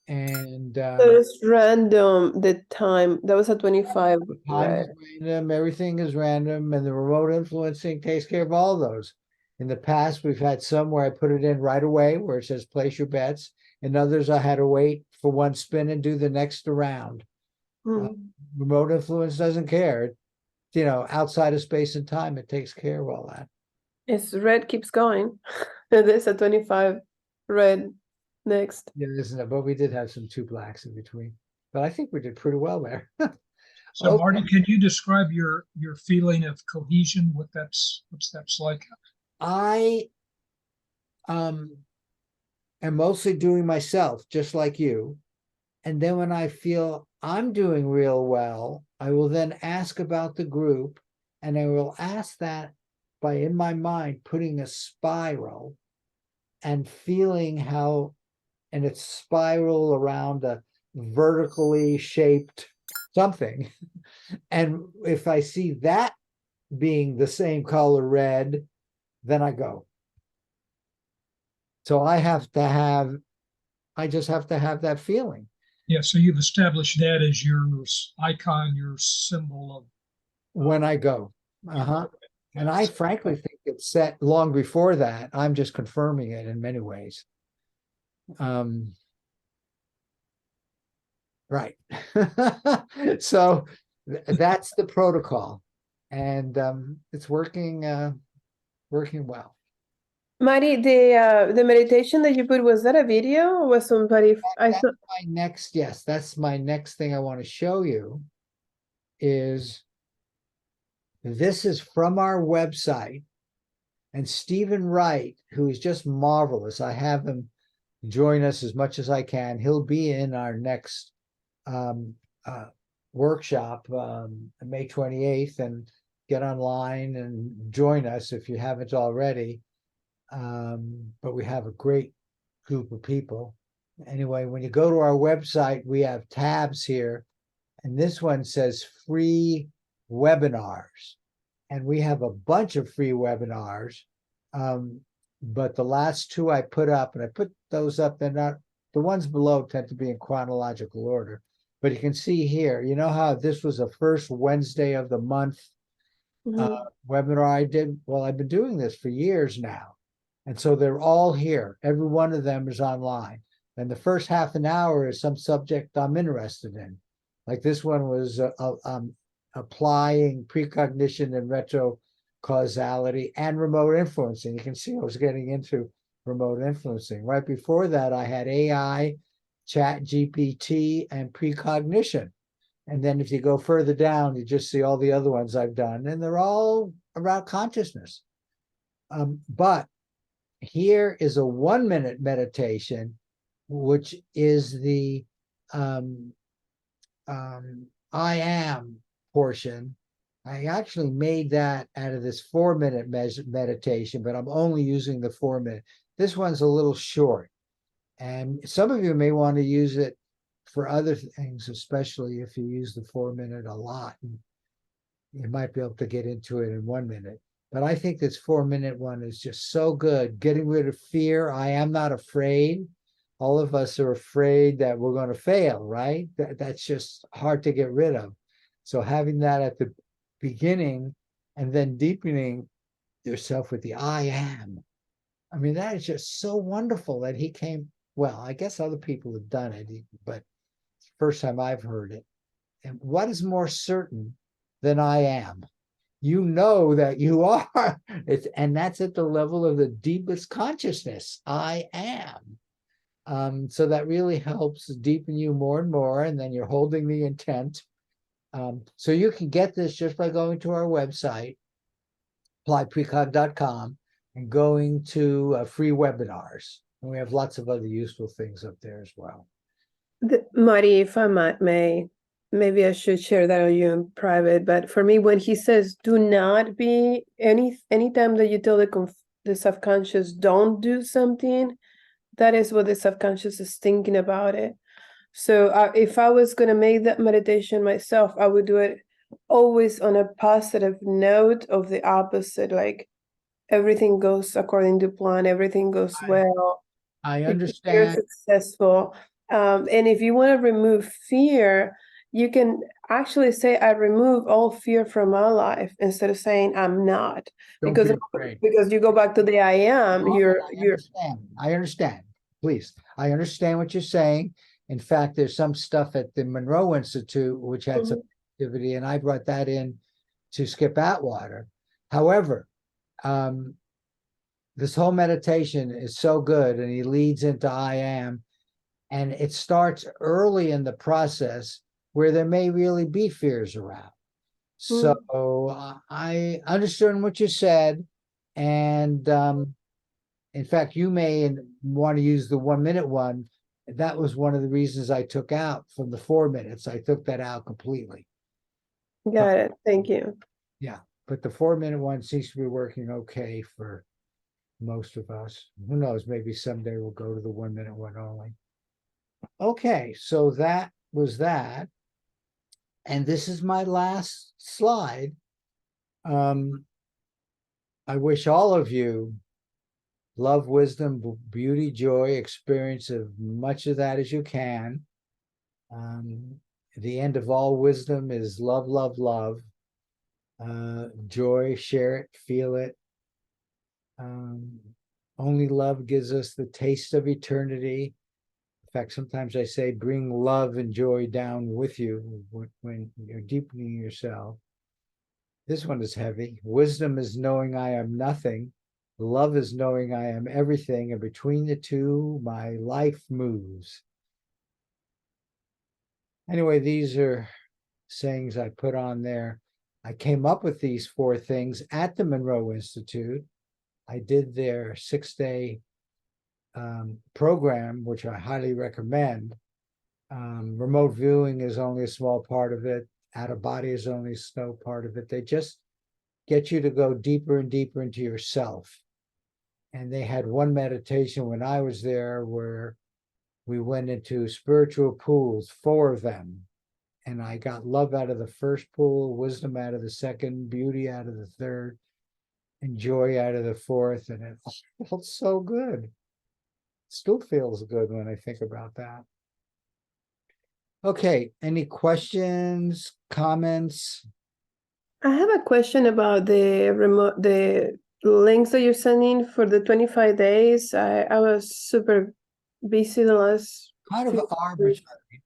And So it's random, the time. That was a 25 time is red. random, everything is random, and the remote influencing takes care of all those. In the past, we've had some where I put it in right away where it says place your bets, and others I had to wait for one spin and do the next round. Remote influence doesn't care. Outside of space and time, it takes care of all that. It's red keeps going. There's a 25 red next. Yeah, isn't it? But we did have some 2 blacks in between. But I think we did pretty well there. So Okay. Marty, can you describe your feeling of cohesion? What's that's like? I am mostly doing myself, just like you. And then when I feel I'm doing real well, I will then ask about the group, and I will ask that by, in my mind, putting a spiral and feeling how, and it's spiral around a vertically shaped something. And if I see that being the same color red, then I go. So I just have to have that feeling. Yeah, so you've established that as your icon, your symbol of. When I go. Uh-huh. And I frankly think it's set long before that. I'm just confirming it in many ways. Right. So that's the protocol. And it's working well. Mari, the meditation that you put, was that a video or was somebody? I That's thought. my next, yes, that's my next thing I want to show you is this is from our website. And Stephen Wright, who is just marvelous, I have him join us as much as I can. He'll be in our next workshop May 28th, and get online and join us if you haven't already. But we have a great group of people. Anyway, when you go to our website, we have tabs here, and this one says free webinars. And we have a bunch of free webinars. But the last two I put up, and I put those up, they're not, the ones below tend to be in chronological order. But you can see here, you know how this was the first Wednesday of the month webinar I did? Well, I've been doing this for years now. And so they're all here. Every one of them is online. And the first half an hour is some subject I'm interested in. Like this one was applying precognition and retrocausality and remote influencing. You can see I was getting into remote influencing. Right before that, I had AI, ChatGPT, and precognition. And then if you go further down, you just see all the other ones I've done, and they're all about consciousness. But here is a 1-minute meditation, which is the I am portion. I actually made that out of this 4-minute meditation, but I'm only using the 4-minute. This one's a little short, and some of you may want to use it for other things, especially if you use the 4-minute a lot. You might be able to get into it in 1 minute. But I think this 4-minute one is just so good. Getting rid of fear. I am not afraid. All of us are afraid that we're going to fail, right? That's just hard to get rid of. So having that at the beginning and then deepening yourself with the I am. I mean, that is just so wonderful that he came. Well, I guess other people have done it, but it's the first time I've heard it. And what is more certain than I am? You know that you are. And that's at the level of the deepest consciousness. I am. So that really helps deepen you more and more. And then you're holding the intent. So you can get this just by going to our website, applyprecog.com, and going to free webinars. And we have lots of other useful things up there as well. Marty, if I may, maybe I should share that with you in private. But for me, when he says, "Do not be," anytime that you tell the subconscious don't do something, that is what the subconscious is thinking about it. So if I was going to make that meditation myself, I would do it always on a positive note of the opposite, like everything goes according to plan, everything goes well. I You're understand. successful. And if you want to remove fear, you can actually say, "I remove all fear from my life," instead of saying "I'm not," Don't because be afraid. you go back to the I am. I understand. Please, I understand what you're saying. In fact, there's some stuff at the Monroe Institute which had some activity, and I brought that in to Skip Atwater. However, this whole meditation is so good, and he leads into I am, and it starts early in the process where there may really be fears around. So I understand what you said, and in fact, you may want to use the 1-minute one. That was one of the reasons I took out from the 4 minutes. I took that out completely. Got it. Thank you. Yeah. but the 4-minute one seems to be working okay for most of us. Who knows, maybe someday we'll go to the 1-minute one only. Okay, so that was that. And this is my last slide. I wish all of you love, wisdom, beauty, joy, experience of much of that as you can. The end of all wisdom is love, love, love. Joy, share it, feel it. Only love gives us the taste of eternity. In fact, sometimes I say, bring love and joy down with you when you're deepening yourself. This one is heavy. Wisdom is knowing I am nothing. Love is knowing I am everything. And between the two, my life moves. Anyway, these are sayings I put on there. I came up with these 4 things at the Monroe Institute. I did their 6-day program, which I highly recommend. Remote viewing is only a small part of it. Out of body is only a small part of it. They just get you to go deeper and deeper into yourself. And they had one meditation when I was there where we went into spiritual pools, 4 of them. And I got love out of the first pool, wisdom out of the second, beauty out of the third, and joy out of the fourth. And it felt so good. Still feels good when I think about that. Okay, any questions, comments? I have a question about the links that you're sending for the 25 days. I was super busy the last Kind of few arbitrary. weeks.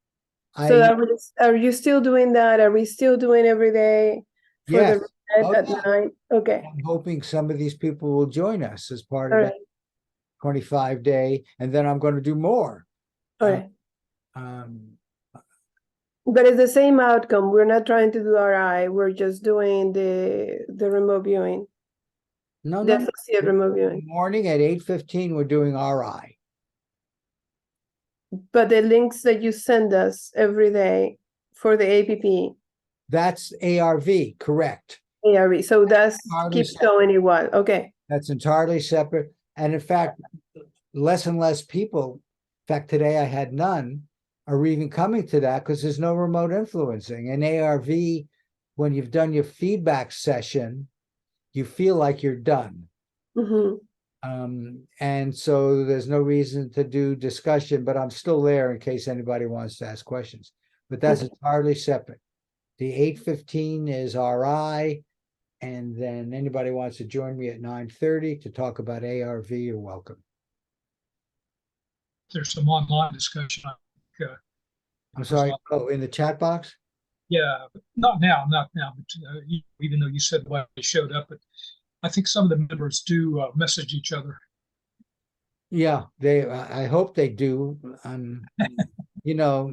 So are you still doing that? Are we still doing every day for Yes. the reset Oh, at yeah. 9? Okay. I'm hoping some of these people will join us as part All of right. that 25-day, and then I'm going to do more. All right. Um, But it's the same outcome. We're not trying to do RI. We're just doing the remote viewing. no, The no. associate remote In the viewing. morning at 8:15, we're doing RI. But the links that you send us every day for the APP, That's ARV, correct. ARV. So that's Entirely keeps separate. going equal. Okay. That's entirely separate. And in fact, less and less people, in fact, today I had none, are even coming to that because there's no remote influencing. And ARV, when you've done your feedback session, you feel like you're done. Mm-hmm. And so there's no reason to do discussion, but I'm still there in case anybody wants to ask questions. But that's entirely separate. The 8:15 is RI, and then anybody wants to join me at 9:30 to talk about ARV, you're welcome. There's some online discussion. I'm sorry. Oh, in the chat box? Yeah, but not now, but even though you said why they showed up, but I think some of the members do message each other. Yeah, I hope they do. You know,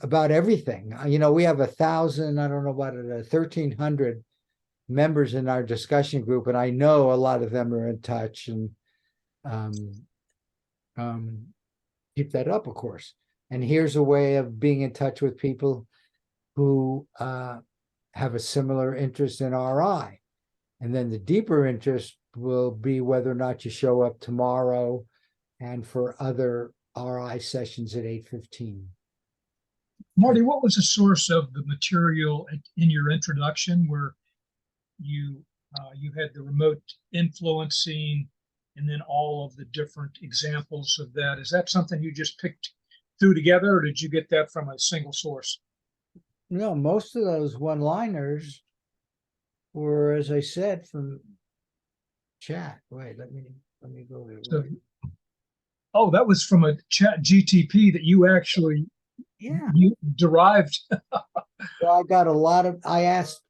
about everything. You know, we have 1,000, I don't know about it, 1,300 members in our discussion group, and I know a lot of them are in touch, and keep that up, of course. And here's a way of being in touch with people who have a similar interest in RI. And then the deeper interest will be whether or not you show up tomorrow and for other RI sessions at 8:15. Marty, what was the source of the material in your introduction where you had the remote influencing and then all of the different examples of that? Is that something you just threw together, or did you get that from a single source? No, most of those one-liners were, as I said, from chat. Wait, let me go there. So, oh, that was from a ChatGPT that you actually you derived. Well, I got I asked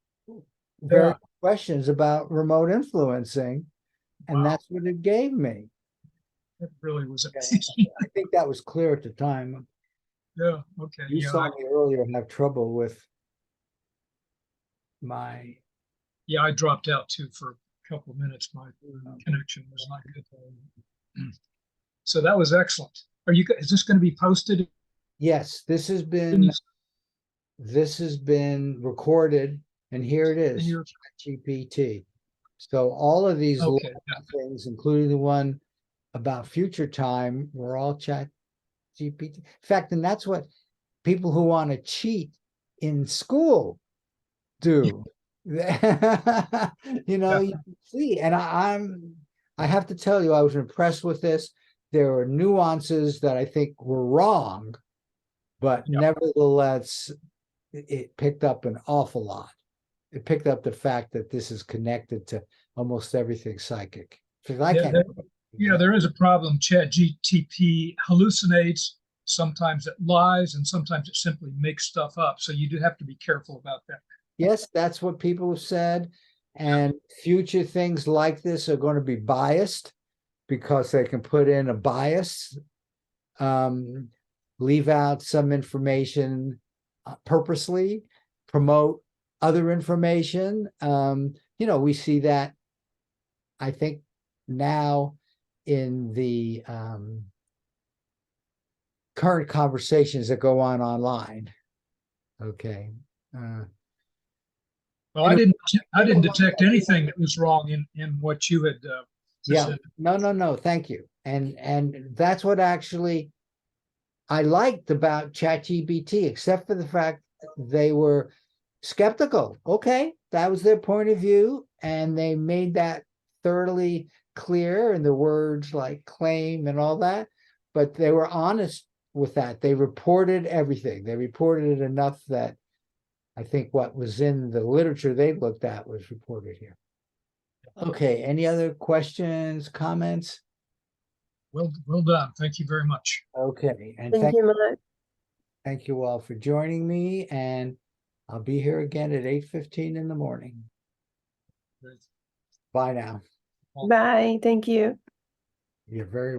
various questions about remote influencing, and that's what it gave me. It really was amazing. I think that was clear at the time. Yeah, okay. You saw me earlier have trouble with my... Yeah, I dropped out too for a couple of minutes. My connection was not good. So that was excellent. Is this going to be posted? Yes, this has been recorded And here it And is, you're, GPT. So all of these okay, things, including the one about future time, were all Chat GPT. In fact, and that's what people who want to cheat in school do. You know, you can see, and I have to tell you, I was impressed with this. There were nuances that I think were wrong, but Yeah. nevertheless, it picked up an awful lot. It picked up the fact that this is connected to almost everything psychic. Because I Yeah, can't. yeah, there is a problem. ChatGPT hallucinates. Sometimes it lies, and sometimes it simply makes stuff up. So you do have to be careful about that. Yes, that's what people have said. And future things like this are going to be biased because they can put in a bias, leave out some information purposely, promote other information. You know, we see that, I think, now in the current conversations that go on online. Okay. Well, I didn't detect anything that was wrong in what you had Yeah, presented. no, thank you. And that's what actually I liked about ChatGPT, except for the fact they were skeptical. Okay, that was their point of view, and they made that thoroughly clear in the words like claim and all that, but they were honest with that. They reported everything. They reported it enough that I think what was in the literature they looked at was reported here. Okay, any other questions, comments? Well done. Thank you very much. Okay, and Thank you, Matt. thank you all for joining me, and I'll be here again at 8:15 in the morning. Bye now. Bye. Thank you. You're very